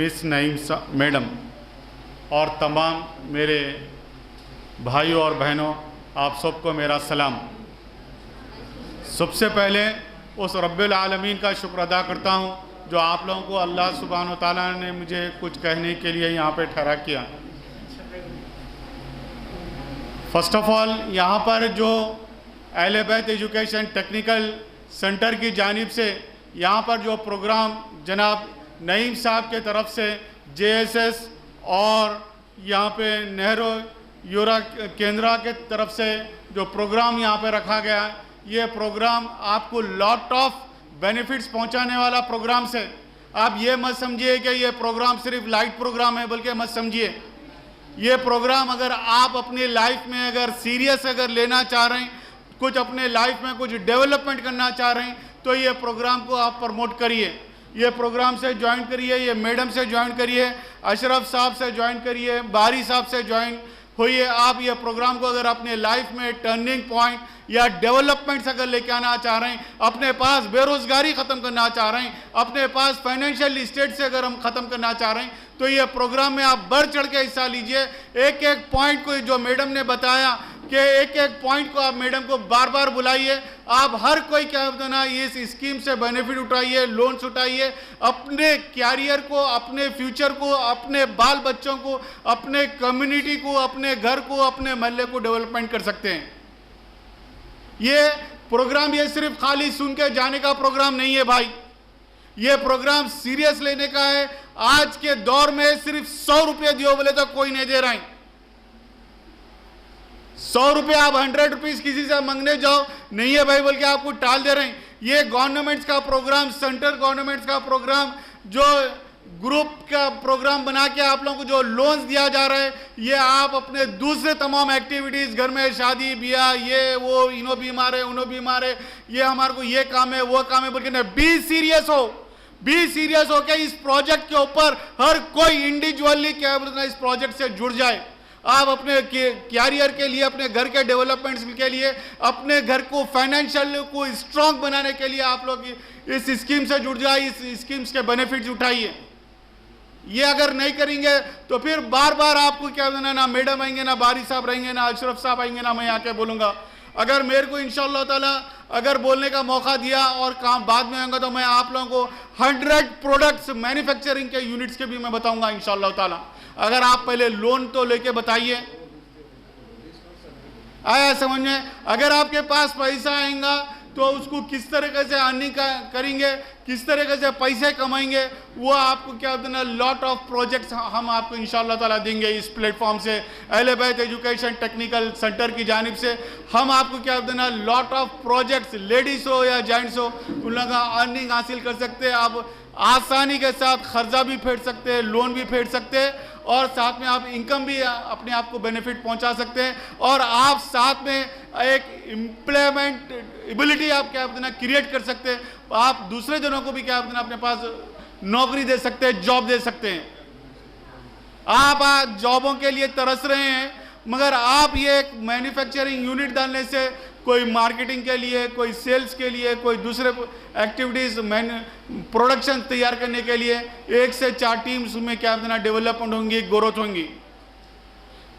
मिस नईम मैडम और तमाम मेरे भाइयों और बहनों, आप सबको मेरा सलाम। सबसे पहले उस रब्बिल आलमीन का शुक्र अदा करता हूँ जो आप लोगों को अल्लाह सुब्हानो ताला ने मुझे कुछ कहने के लिए यहाँ पे ठहरा किया। फर्स्ट ऑफ ऑल यहाँ पर जो अहले बैत एजुकेशन टेक्निकल सेंटर की जानिब से यहाँ पर जो प्रोग्राम जनाब नईम साहब के तरफ से JSS और यहाँ पे नेहरू युवा केंद्र के तरफ से जो प्रोग्राम यहाँ पे रखा गया है, ये प्रोग्राम आपको लॉट ऑफ बेनिफिट्स पहुँचाने वाला प्रोग्राम से। आप ये मत समझिए कि ये प्रोग्राम सिर्फ लाइट प्रोग्राम है, बल्कि मत समझिए ये प्रोग्राम अगर आप अपनी लाइफ में अगर सीरियस अगर लेना चाह रहे हैं, कुछ अपने लाइफ में कुछ डेवलपमेंट करना चाह रहे हैं, तो ये प्रोग्राम को आप प्रमोट करिए। ये प्रोग्राम से ज्वाइन करिए, ये मैडम से ज्वाइन करिए, अशरफ साहब से ज्वाइन करिए, बारी साहब से ज्वाइन होइए। आप ये प्रोग्राम को अगर अपने लाइफ में टर्निंग पॉइंट या डेवलपमेंट्स अगर लेके आना चाह रहे हैं, अपने पास बेरोजगारी ख़त्म करना चाह रहे हैं, अपने पास फाइनेंशियल स्टेट से अगर हम ख़त्म करना चाह रहे हैं, तो ये प्रोग्राम में आप बढ़ चढ़ के हिस्सा लीजिए। एक एक पॉइंट को जो मैडम ने बताया कि एक एक पॉइंट को आप मैडम को बार बार बुलाइए। आप हर कोई क्या होता ना इस स्कीम से बेनिफिट उठाइए, लोन्स उठाइए, अपने कैरियर को, अपने फ्यूचर को, अपने बाल बच्चों को, अपने कम्युनिटी को, अपने घर को, अपने मोहल्ले को डेवलपमेंट कर सकते हैं। ये प्रोग्राम ये सिर्फ खाली सुन के जाने का प्रोग्राम नहीं है भाई, ये प्रोग्राम सीरियस लेने का है। आज के दौर में सिर्फ 100 रुपये दियो बोले तो कोई नहीं दे रहा है। 100 रुपये आप 100 रुपीज किसी से मांगने जाओ, नहीं है भाई बोल के आपको टाल दे रहे हैं। ये गवर्नमेंट्स का प्रोग्राम, सेंट्रल गवर्नमेंट्स का प्रोग्राम, जो ग्रुप का प्रोग्राम बना के आप लोगों को जो लोन्स दिया जा रहा है, ये आप अपने दूसरे तमाम एक्टिविटीज, घर में शादी ब्याह, ये वो, इनो बीमार है, उनो बीमार है, ये हमारे को ये काम है, वो काम है बोल के ना, बी सीरियस हो के इस प्रोजेक्ट के ऊपर हर कोई इंडिविजुअली क्या बोलते इस प्रोजेक्ट से जुड़ जाए। आप अपने कैरियर के लिए, अपने घर के डेवलपमेंट्स के लिए, अपने घर को फाइनेंशियल को स्ट्रांग बनाने के लिए आप लोग इस स्कीम से जुड़ जाए, इस स्कीम्स के बेनिफिट्स उठाइए। ये अगर नहीं करेंगे तो फिर बार बार आपको क्या देना, ना मैडम आएंगे, ना बारी साहब रहेंगे, ना अशरफ साहब आएंगे, ना मैं आके बोलूँगा। अगर मेरे को इंशाअल्लाह ताला अगर बोलने का मौका दिया और काम बाद में आऊँगा, तो मैं आप लोगों को 100 प्रोडक्ट्स मैन्युफैक्चरिंग के यूनिट्स के भी मैं बताऊँगा इंशाअल्लाह ताला। अगर आप पहले लोन तो लेके बताइए, आया समझ में? अगर आपके पास पैसा आएगा तो उसको किस तरीके से अर्निंग करेंगे, किस तरीके से पैसे कमाएंगे, वो आपको क्या होता है ना, लॉट ऑफ प्रोजेक्ट्स हम आपको इंशाअल्लाह ताला देंगे इस प्लेटफॉर्म से। अहले बैत एजुकेशन टेक्निकल सेंटर की जानिब से हम आपको क्या होता है ना, लॉट ऑफ प्रोजेक्ट्स, लेडीज़ हो या जेंट्स हो, उन लोगों का अर्निंग हासिल कर सकते हैं। आप आसानी के साथ खर्चा भी फेंट सकते हैं, लोन भी फेंट सकते हैं, और साथ में आप इनकम भी अपने आप को बेनिफिट पहुंचा सकते हैं, और आप साथ में एक एम्प्लॉयमेंट एबिलिटी आप क्या अपना क्रिएट कर सकते हैं। आप दूसरे जनों को भी क्या अपना अपने पास नौकरी दे सकते हैं, जॉब दे सकते हैं। आप आज जॉबों के लिए तरस रहे हैं, मगर आप ये एक मैन्युफैक्चरिंग यूनिट डालने से कोई मार्केटिंग के लिए, कोई सेल्स के लिए, कोई दूसरे एक्टिविटीज़ प्रोडक्शन तैयार करने के लिए 1 से 4 टीम्स में क्या देना डेवलपमेंट होंगी, ग्रोथ होंगी।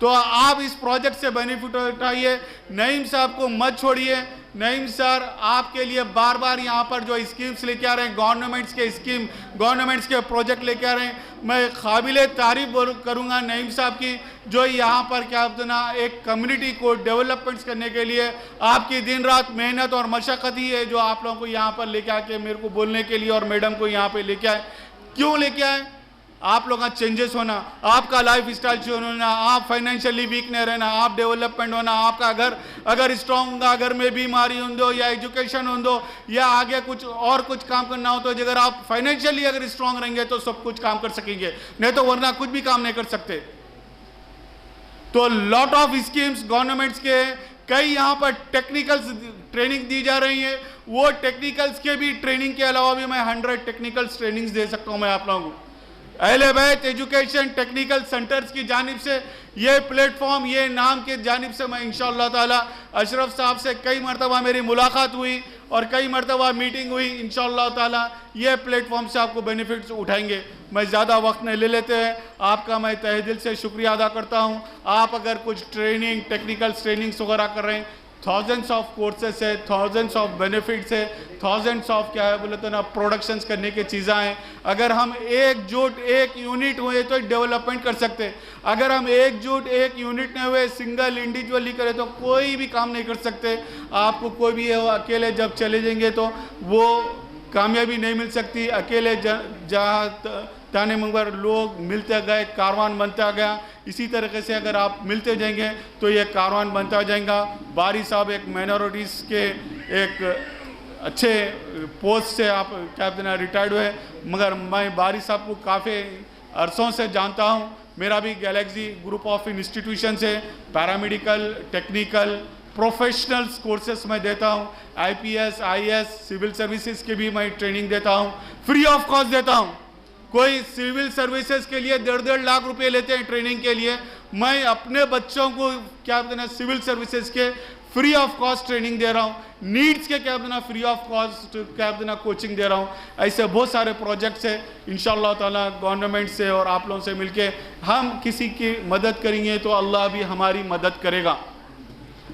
तो आप इस प्रोजेक्ट से बेनिफिट उठाइए। नईम साहब को मत छोड़िए। नईम सर आपके लिए बार बार यहाँ पर जो स्कीम्स लेके आ रहे हैं, गवर्नमेंट्स के स्कीम, गवर्नमेंट्स के प्रोजेक्ट लेके आ रहे हैं, मैं काबिल तारीफ करूँगा नईम साहब की, जो यहाँ पर क्या होता ना एक कम्युनिटी को डेवलपमेंट्स करने के लिए आपकी दिन रात मेहनत और मशक्क़त ही है जो आप लोगों को यहाँ पर लेके आके मेरे को बोलने के लिए और मैडम को यहाँ पे लेके आए। क्यों लेके आए? आप लोगों का चेंजेस होना, आपका लाइफ स्टाइल चेंज होना, आप फाइनेंशियली वीक नहीं रहना, आप डेवलपमेंट होना, आपका घर अगर स्ट्रॉन्ग होगा, घर में बीमारी हो दो या एजुकेशन हो दो या आगे कुछ और कुछ काम करना हो, तो अगर आप फाइनेंशियली अगर स्ट्रॉन्ग रहेंगे तो सब कुछ काम कर सकेंगे, नहीं तो वरना कुछ भी काम नहीं कर सकते। तो लॉट ऑफ स्कीम्स गवर्नमेंट्स के कई यहाँ पर टेक्निकल्स ट्रेनिंग दी जा रही है, वो टेक्निकल्स के भी ट्रेनिंग के अलावा भी मैं 100 टेक्निकल्स ट्रेनिंग्स दे सकता हूँ मैं आप लोगों को। अहले बैत एजुकेशन टेक्निकल सेंटर्स की जानिब से ये प्लेटफॉर्म, ये नाम के जानिब से मैं इंशाअल्लाह ताला अशरफ साहब से कई मरतबा मेरी मुलाकात हुई और कई मरतबा मीटिंग हुई। इंशाअल्लाह ताला ये प्लेटफॉर्म से आपको बेनिफिट्स उठाएंगे। मैं ज़्यादा वक्त नहीं ले लेते हैं, आपका मैं तहे दिल से शुक्रिया अदा करता हूँ। आप अगर कुछ ट्रेनिंग टेक्निकल ट्रेनिंग्स वगैरह कर रहे हैं थाउजेंड्स ऑफ कोर्सेस है, थाउजेंड्स ऑफ बेनिफिट्स है, थाउजेंड्स ऑफ क्या है बोले तो ना प्रोडक्शंस करने की चीज़ें हैं। अगर हम एकजुट एक यूनिट हुए तो डेवलपमेंट कर सकते हैं। अगर हम एकजुट एक यूनिट नहीं हुए, सिंगल इंडिविजुअली करें तो कोई भी काम नहीं कर सकते। आपको कोई भी अकेले जब चले जाएंगे तो वो कामयाबी नहीं मिल सकती। अकेले जहाँ ताने मंगवर लोग मिलते गए, कारवान बनता गया। इसी तरीके से अगर आप मिलते जाएंगे तो ये कारवान बनता जाएगा। बारी साहब एक माइनॉरिटीज़ के एक अच्छे पोस्ट से आप क्या कहते हैं रिटायर्ड हुए, मगर मैं बारी साहब को काफ़ी अरसों से जानता हूँ। मेरा भी गैलेक्सी ग्रुप ऑफ इंस्टीट्यूशन से पैरामेडिकल, टेक्निकल, प्रोफेशनल्स कोर्सेस मैं देता हूँ। IPS, IAS, सिविल सर्विसेज के भी मैं ट्रेनिंग देता हूँ, फ्री ऑफ कॉस्ट देता हूँ। कोई सिविल सर्विसेज के लिए 1.5 लाख रुपए लेते हैं ट्रेनिंग के लिए, मैं अपने बच्चों को क्या कहते हैं सिविल सर्विसेज के फ्री ऑफ कॉस्ट ट्रेनिंग दे रहा हूँ। नीड्स के क्या कहते हैं फ्री ऑफ कॉस्ट क्या कहते हैं कोचिंग दे रहा हूँ। ऐसे बहुत सारे प्रोजेक्ट्स हैं। इंशाअल्लाह ताला गवर्नमेंट से और आप लोगों से मिलके हम किसी की मदद करेंगे तो अल्लाह भी हमारी मदद करेगा।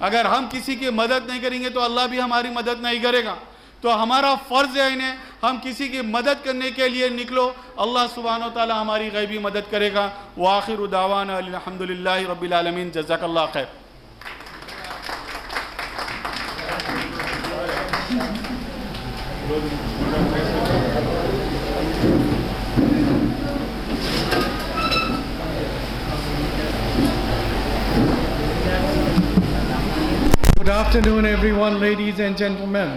अगर हम किसी की मदद नहीं करेंगे तो अल्लाह भी हमारी मदद नहीं करेगा। तो हमारा फ़र्ज़ है इन्हें हम किसी की मदद करने के लिए निकलो, अल्लाह सुब्हानहू व तआला हमारी गैबी मदद करेगा। व आखिरु दावाना अल्हम्दुलिल्लाहि रब्बिल आलमीन। जज़ाकल्लाह खैर। Good afternoon everyone, ladies and gentlemen.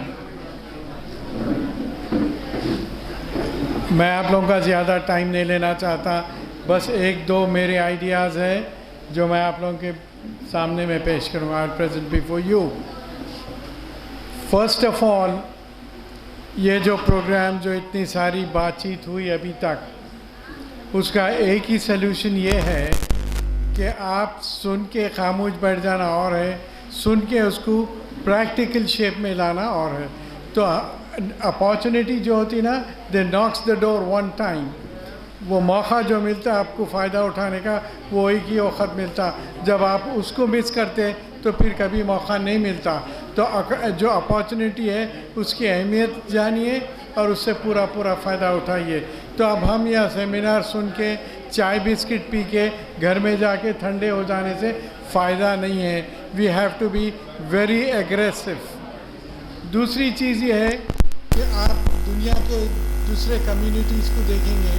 मैं आप लोगों का ज़्यादा टाइम नहीं लेना चाहता, बस एक दो मेरे आइडियाज़ हैं जो मैं आप लोगों के सामने में पेश करूँगा। I present before you. First of all, ये जो प्रोग्राम जो इतनी सारी बातचीत हुई अभी तक, उसका एक ही सलूशन ये है कि आप सुन के खामोश बैठ जाना और है, सुन के उसको प्रैक्टिकल शेप में लाना और है। तो अपॉर्चुनिटी जो होती ना, they knocks the door one time, वो मौका जो मिलता आपको फ़ायदा उठाने का, वो एक ही वक्त मिलता। जब आप उसको मिस करते तो फिर कभी मौका नहीं मिलता। तो जो अपॉर्चुनिटी है उसकी अहमियत जानिए और उससे पूरा फ़ायदा उठाइए। तो अब हम यह सेमिनार सुन के चाय बिस्किट पी के घर में जाके ठंडे हो जाने से फ़ायदा नहीं है। We have to be very aggressive. दूसरी चीज़ ये है कि आप दुनिया के दूसरे कम्युनिटीज़ को देखेंगे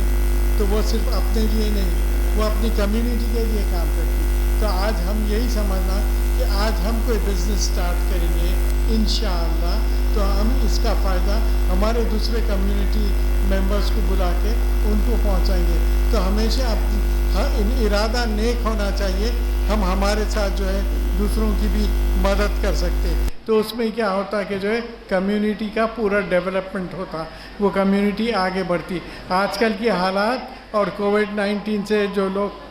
तो वो सिर्फ अपने लिए नहीं, वो अपनी कम्युनिटी के लिए काम करती। तो आज हम यही समझना कि आज हम कोई बिज़नेस स्टार्ट करेंगे इंशाअल्लाह, तो हम इसका फ़ायदा हमारे दूसरे कम्युनिटी मेंबर्स को बुला के उनको पहुंचाएंगे। तो हमेशा इरादा नेक होना चाहिए। हम हमारे साथ जो है दूसरों की भी मदद कर सकते हैं। तो उसमें क्या होता कि जो है कम्युनिटी का पूरा डेवलपमेंट होता, वो कम्युनिटी आगे बढ़ती। आजकल के हालात और कोविड-19 से जो लोग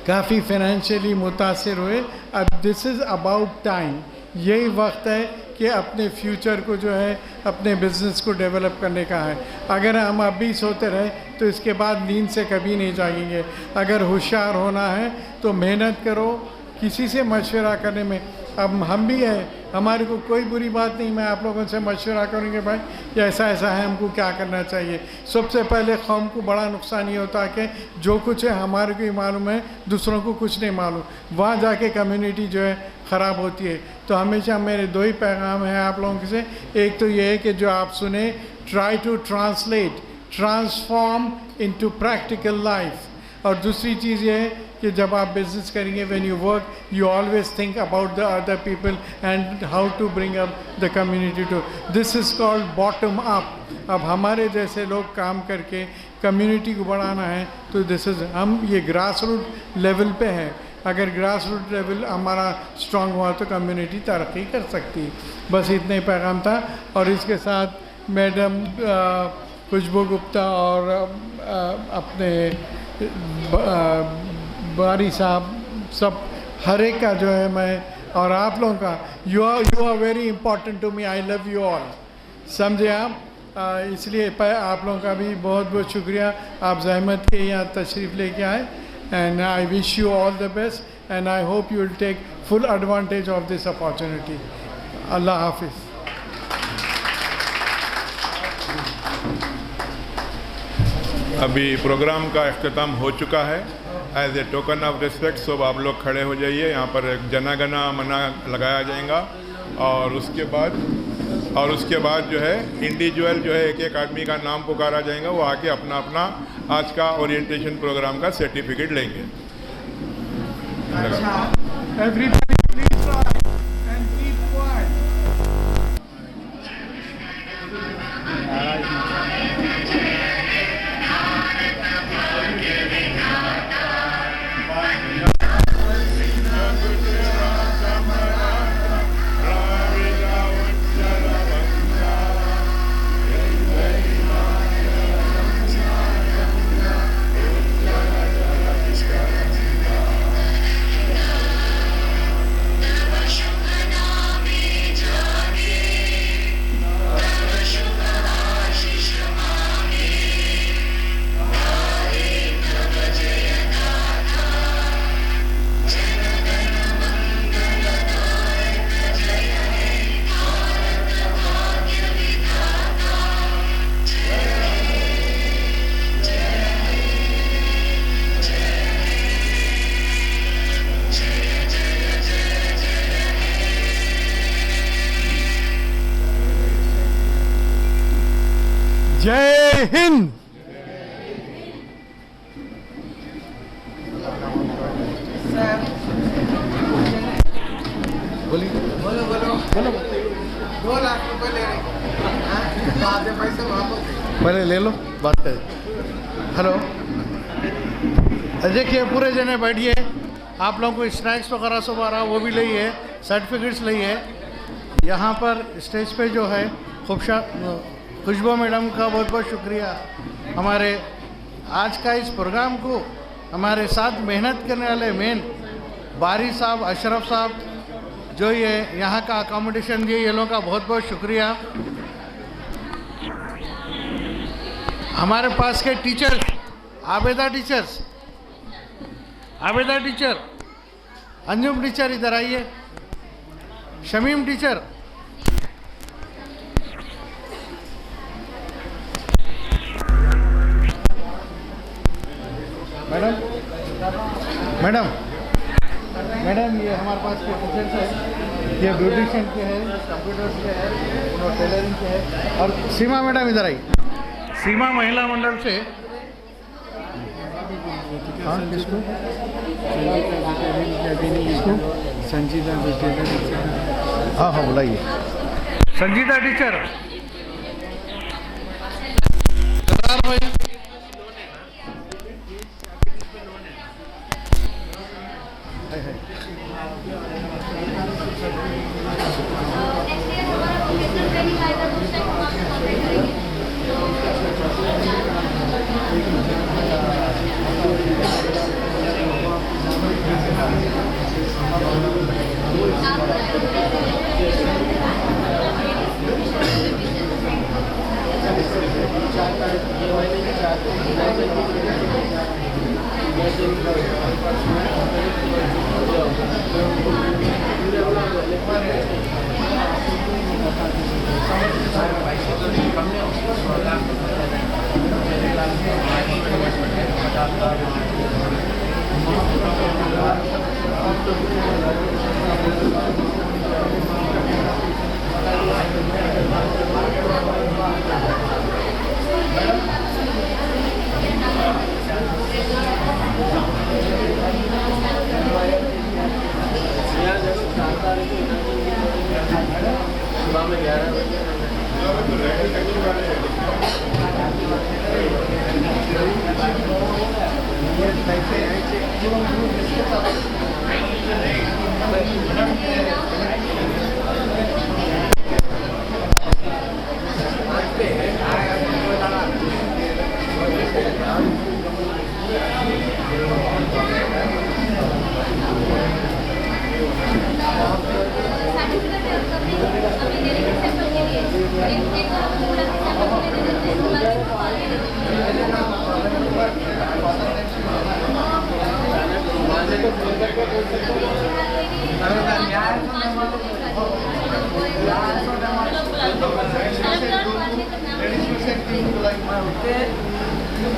काफ़ी फाइनेंशियली मुतासिर हुए, अब दिस इज़ अबाउट टाइम, यही वक्त है कि अपने फ्यूचर को जो है अपने बिज़नेस को डेवलप करने का है। अगर हम अभी सोते रहे तो इसके बाद नींद से कभी नहीं जागेंगे। अगर होशियार होना है तो मेहनत करो, किसी से मशवरा करने में। अब हम भी हैं, हमारे को कोई बुरी बात नहीं, मैं आप लोगों से मशवरा करूँगी भाई ऐसा ऐसा है, हमको क्या करना चाहिए। सबसे पहले कौम को बड़ा नुकसान ये होता है कि जो कुछ है हमारे को ही मालूम है, दूसरों को कुछ नहीं मालूम, वहाँ जाके कम्युनिटी जो है ख़राब होती है। तो हमेशा मेरे दो ही पैगाम हैं आप लोगों से। एक तो ये है कि जो आप सुने, try to translate, transform into practical life. और दूसरी चीज़ ये है कि जब आप बिज़नेस करेंगे, when you work, you always think about the other people and how to bring up the community to. This is called bottom up. अब हमारे जैसे लोग काम करके कम्युनिटी को बढ़ाना है तो दिस इज़, हम ये ग्रास रूट लेवल पे है। अगर ग्रास रूट लेवल हमारा स्ट्रांग हुआ तो कम्युनिटी तरक्की कर सकती है। बस इतने ही पैगाम था। और इसके साथ मैडम खुशबू गुप्ता और अपने बारी साहब, सब हर एक का जो है मैं, और आप लोगों का, you are very important to me, I love you all, समझे आप। इसलिए आप लोगों का भी बहुत बहुत शुक्रिया, आप ज़हमत के यहाँ तशरीफ़ लेके आए। And I wish you all the best and I hope you will take full advantage of this opportunity. Allah Hafiz. अभी प्रोग्राम का अख्ताम हो चुका है। As a token of respect सब आप लोग खड़े हो जाइए। यहाँ पर एक जनगणना मना लगाया जाएगा और उसके बाद जो है इंडिविजुअल जो है एक एक आदमी का नाम पुकारा जाएगा, वो आके अपना अपना आज का ओरिएंटेशन प्रोग्राम का सर्टिफिकेट लेंगे। Everybody please rise and keep quiet. जय हिंद। बोलिए। बोलो 2 लाख रुपए ले रहे हैं, आधे पैसे वापस। पहले ले लो, बात करें। हेलो, देखिए पूरे जने बैठिए। आप लोगों को स्नैक्स वगैरह सब आ रहा वो भी लइए, सर्टिफिकेट्स लइए। यहाँ पर स्टेज पे जो है खुशबू मैडम का बहुत बहुत शुक्रिया। हमारे आज का इस प्रोग्राम को हमारे साथ मेहनत करने वाले मेन बारी साहब, अशरफ साहब, जो ये यहाँ का अकोमोडेशन दिए, ये लोगों का बहुत बहुत शुक्रिया। हमारे पास के teacher, Abeda teacher, Anjum teacher इधर आइए, शमीम टीचर, मैडम ये हमारे पास के टीचर्स हैं, ये ब्यूटिशियन के हैं, कंप्यूटर्स के हैं, टेलरिंग के हैं। और सीमा मैडम इधर आई, सीमा महिला मंडल से। हाँ, किसको? संजीदा हाँ बुलाइए। संजीदा टीचर, भाई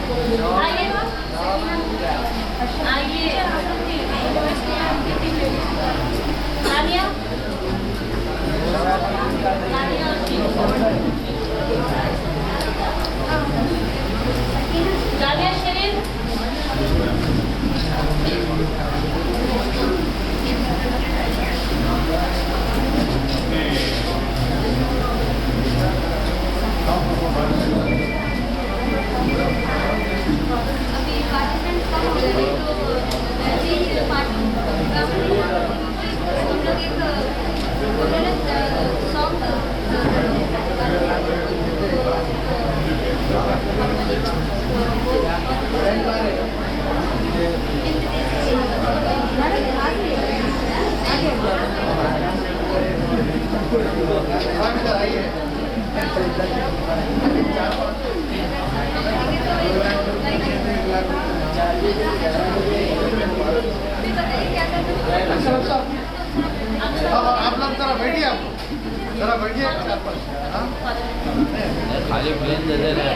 आइए आइए नानिया नानिया शरीर अभी पार्टिसिपेंट कम हो गए तो वैसे ही पार्टी हम लोग एक सॉन्ग आप लोग जरा बैठिए, आप जरा बैठिए। खाली प्लेन दे दे रहे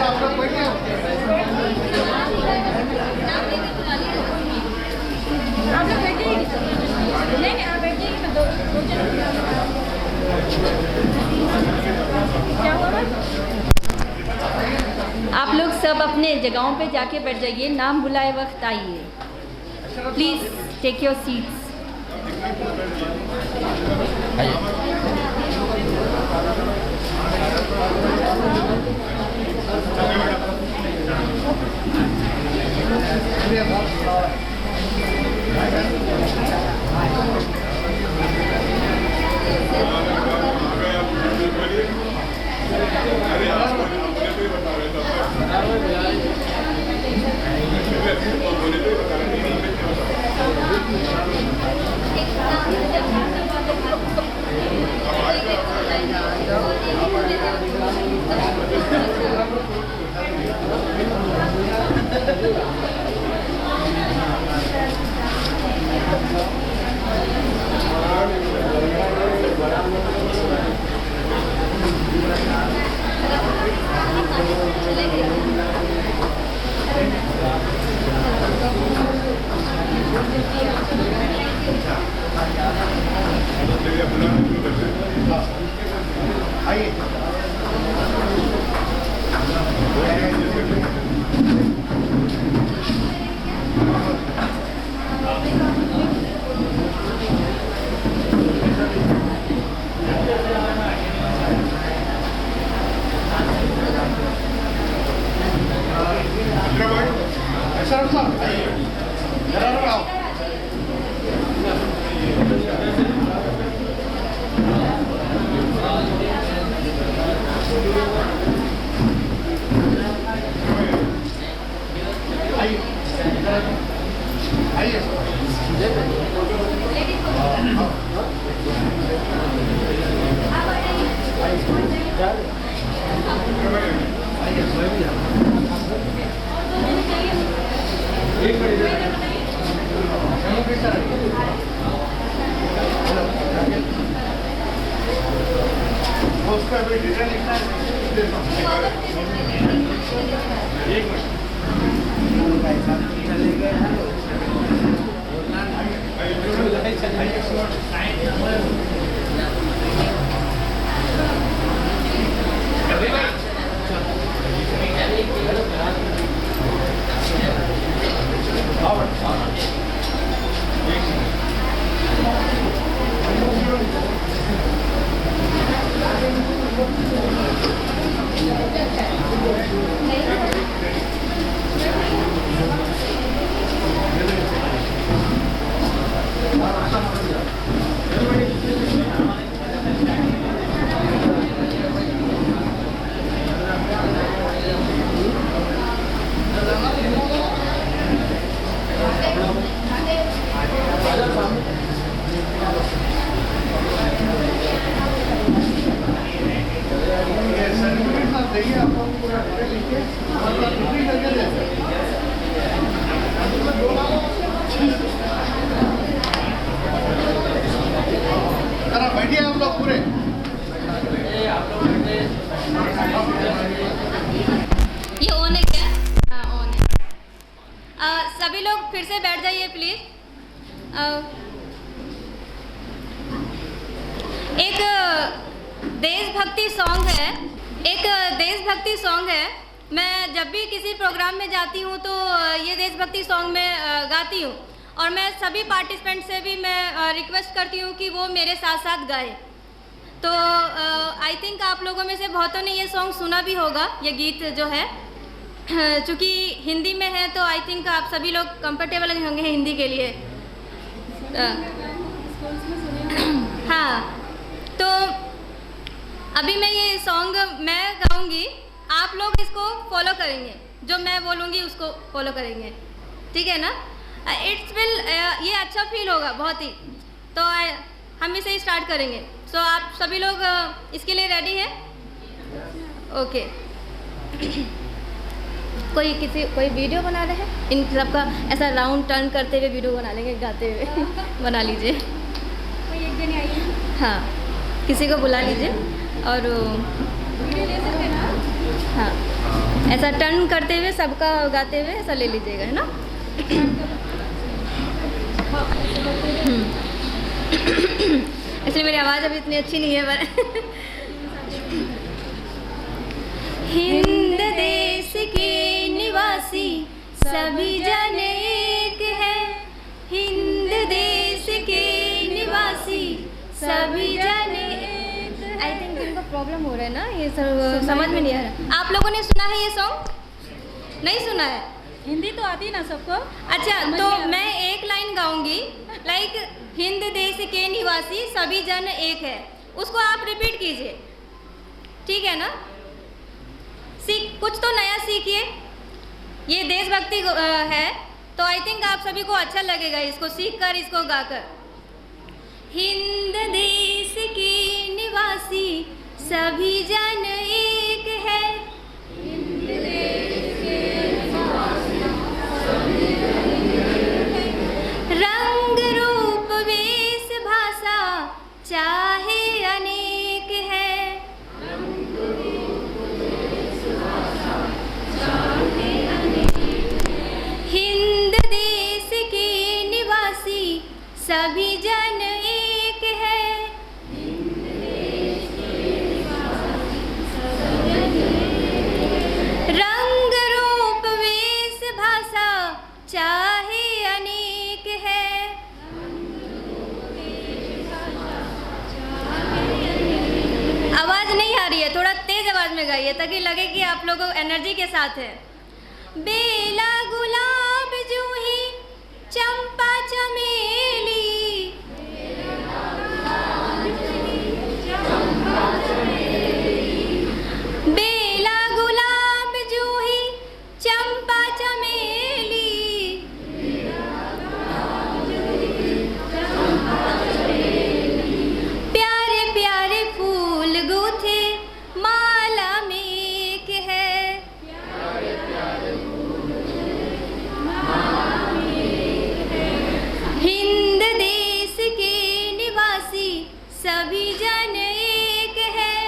आप लोग बैठिए। आप लोग बैठिए, नहीं आप बैठिए, मैं दो क्या हुआ? आप लोग सब अपने जगहों पे जाके बैठ जाइए, नाम बुलाए वक्त आइए। Please take your seats. कहिए, आपको पूरा डिटेल लिखिए और टिप्पणी करके देते हैं। बैठिए आप लोग पूरे। ये ऑन है क्या? हाँ ऑन है। सभी लोग फिर से बैठ जाइए प्लीज। एक देशभक्ति सॉन्ग है, मैं जब भी किसी प्रोग्राम में जाती हूँ तो ये देशभक्ति सॉन्ग मैं गाती हूँ और मैं सभी पार्टिसिपेंट से भी मैं रिक्वेस्ट करती हूँ कि वो मेरे साथ साथ गाए। तो आई थिंक आप लोगों में से बहुतों ने ये सॉन्ग सुना भी होगा, ये गीत जो है चूँकि हिंदी में है तो आई थिंक आप सभी लोग कंफर्टेबल होंगे हिंदी के लिए। हाँ, तो अभी मैं ये सॉन्ग मैं गाऊंगी, आप लोग इसको फॉलो करेंगे, जो मैं बोलूँगी उसको फॉलो करेंगे, ठीक है ना? ये अच्छा फील होगा बहुत ही। तो हम इसे स्टार्ट करेंगे। सो आप सभी लोग इसके लिए रेडी हैं? ओके। कोई वीडियो बना रहे हैं? इन सबका ऐसा राउंड टर्न करते हुए वीडियो बना लेंगे, गाते हुए बना लीजिए। कोई एक जने आइए। हाँ, किसी को बुला लीजिए और वीडियो ले सकते हैं ना? हाँ, ऐसा टर्न करते हुए सबका गाते हुए ऐसा ले लीजिएगा, है ना? इसलिए मेरी आवाज़ अभी इतनी अच्छी नहीं है पर हिंद देश के निवासी सभी जन एक है, हिंद देश के निवासी सभी जन एक। आई थिंक इनको प्रॉब्लम हो रहा है ना, ये समझ में नहीं आ रहा। आप लोगों ने सुना है ये सॉन्ग? नहीं सुना है? हिंदी तो आती ना सबको। अच्छा, तो मैं एक लाइन गाऊंगी, लाइक हिंद देश के निवासी सभी जन एक है, उसको आप रिपीट कीजिए, ठीक है ना? कुछ तो नया सीखिए। ये देशभक्ति है तो आई थिंक आप सभी को अच्छा लगेगा इसको सीख कर, इसको गाकर। हिंद देश के निवासी सभी जन एक है, हिंद देश के निवासी सभी जन एक है, रंग रूप वेश भाषा चाहे अनेक है, रंग रूप वेश भाषा चाहे अनेक है, हिंद देश के निवासी सभी जन एक है, हिंद देश के निवासी सभी जन एक है, रंग रूप वेश भाषा चाहे अनेक है, आवाज नहीं आ रही है, थोड़ा तेज आवाज में गाइए ताकि लगे कि आप लोगों एनर्जी के साथ है। बेला गुलाब जूही चंपा चमेली, बेला गुलाब जूही चंपा चमेली, प्यारे प्यारे फूल गूथे माला में एक है, हिंद देश के निवासी सभी जन एक है,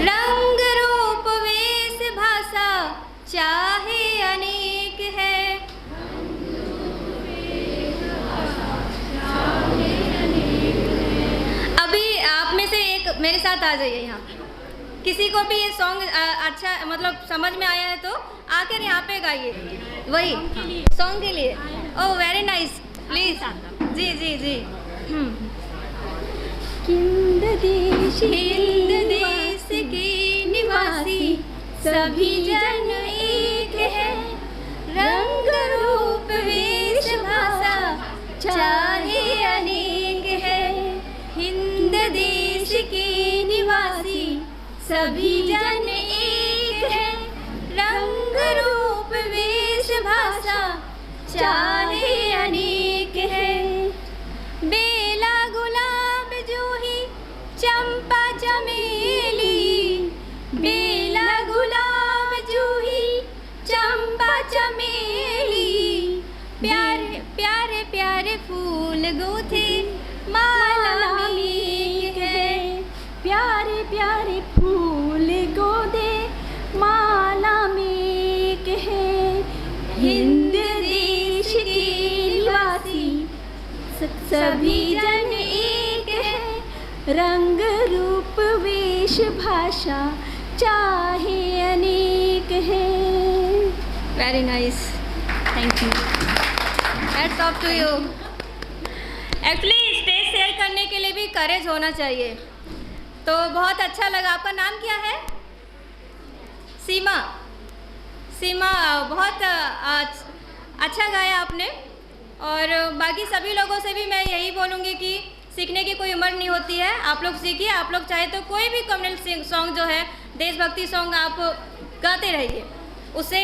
रंग रूप वेश भाषा चाहे अनेक है, अभी आप में से एक मेरे साथ आ जाइए यहाँ। किसी को भी ये सॉन्ग अच्छा मतलब समझ में आया है तो आकर यहाँ पे गाइए, वही सॉन्ग के लिए। Oh very nice, please. जी जी जी। हिंद देश के निवासी सभी जन एक है, रंग रूप वेश भाषा चाहे अनेक है, हिंद देश के निवासी सभी जन एक है, रंग रूप वेश भाषा चाहे अनेक है, बेला गुलाब सभी जन एक है, रंग रूप वेश भाषा चाहे अनेक है। Very nice, thank you, hats off to you. Actually stage share करने के लिए भी करेज होना चाहिए, तो बहुत अच्छा लगा। आपका नाम क्या है? सीमा। सीमा, बहुत अच्छा गाया आपने, और बाकी सभी लोगों से भी मैं यही बोलूँगी कि सीखने की कोई उम्र नहीं होती है। आप लोग सीखिए, आप लोग चाहे तो कोई भी कम्युनल सॉन्ग जो है, देशभक्ति सॉन्ग आप गाते रहिए, उससे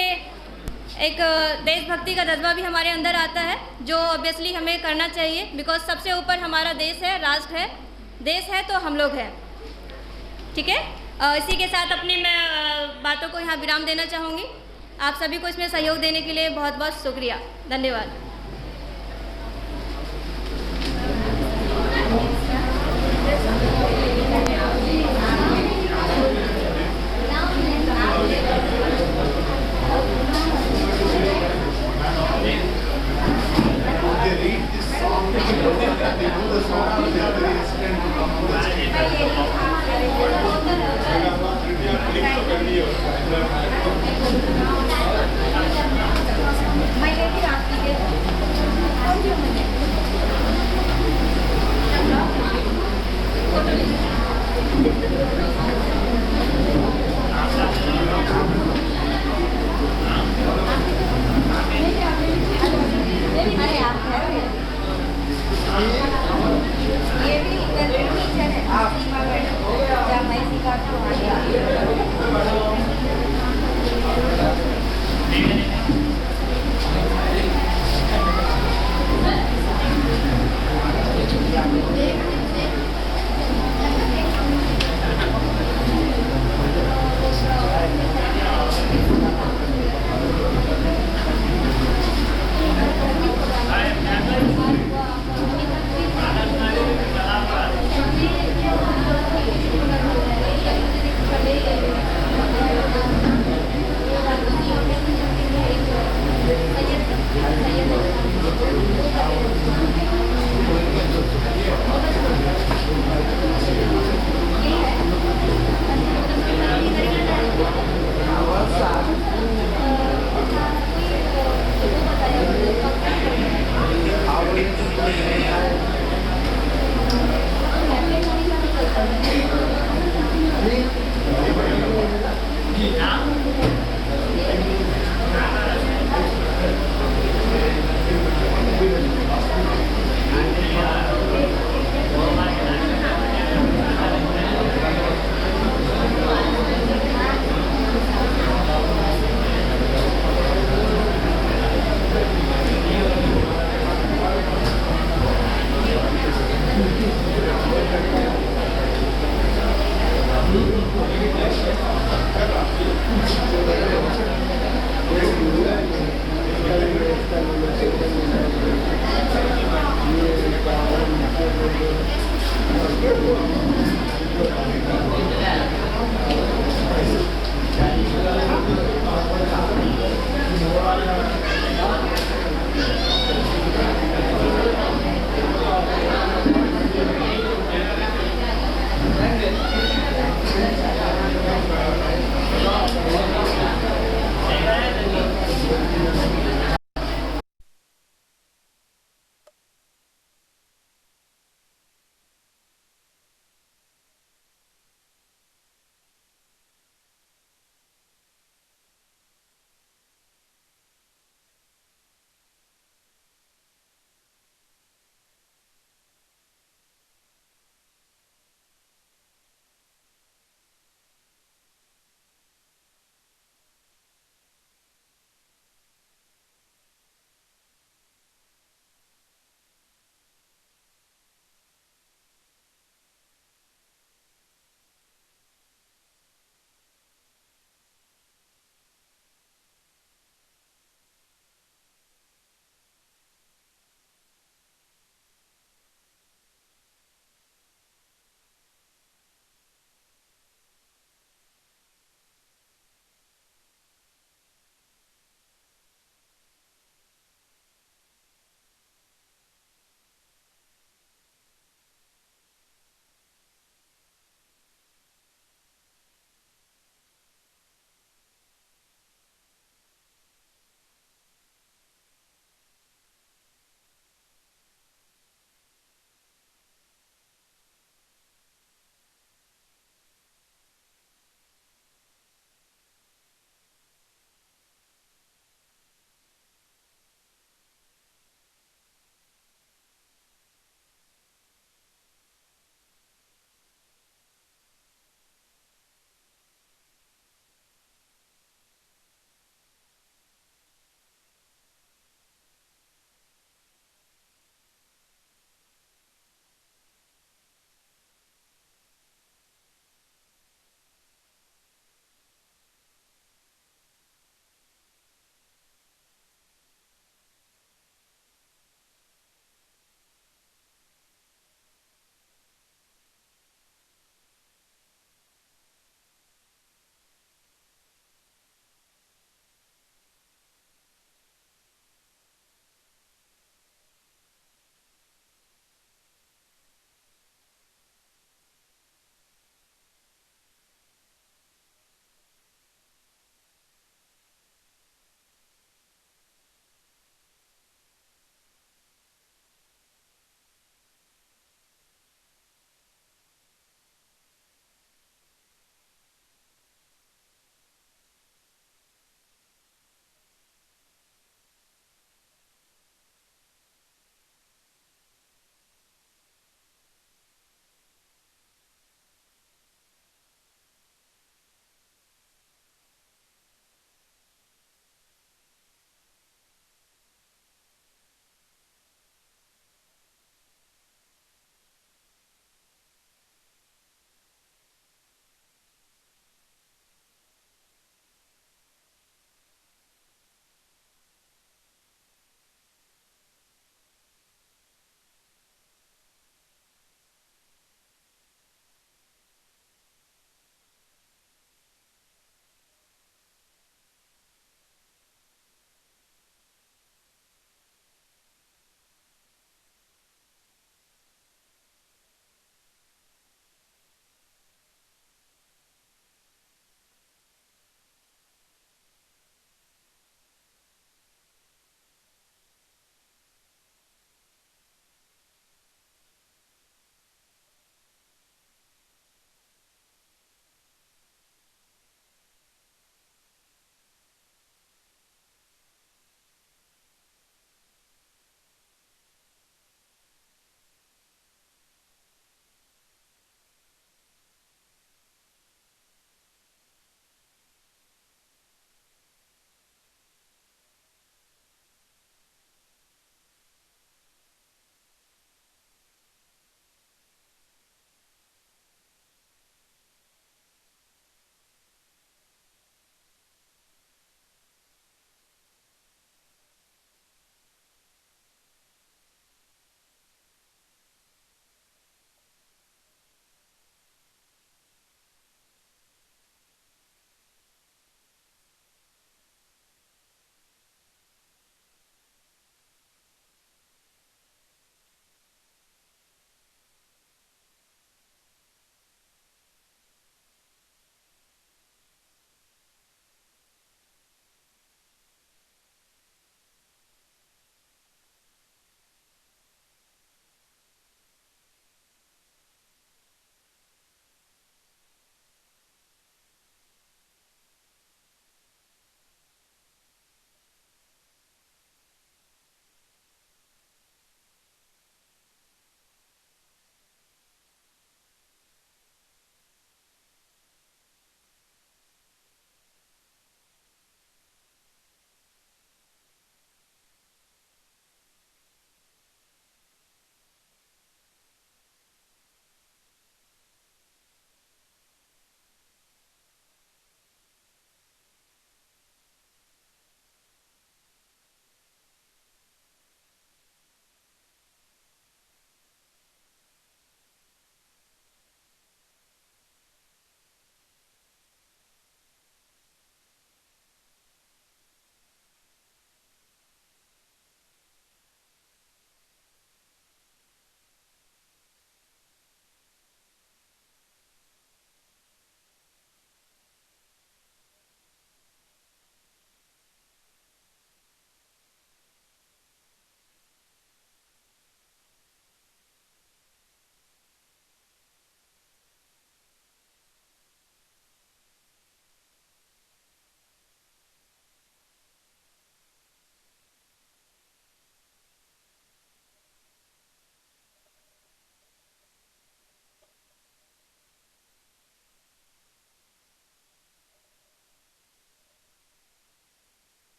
एक देशभक्ति का जज्बा भी हमारे अंदर आता है, जो ऑब्वियसली हमें करना चाहिए, बिकॉज सबसे ऊपर हमारा देश है, राष्ट्र है, देश है तो हम लोग हैं। ठीक है, इसी के साथ अपनी मैं बातों को यहाँ विराम देना चाहूँगी। आप सभी को इसमें सहयोग देने के लिए बहुत बहुत शुक्रिया, धन्यवाद।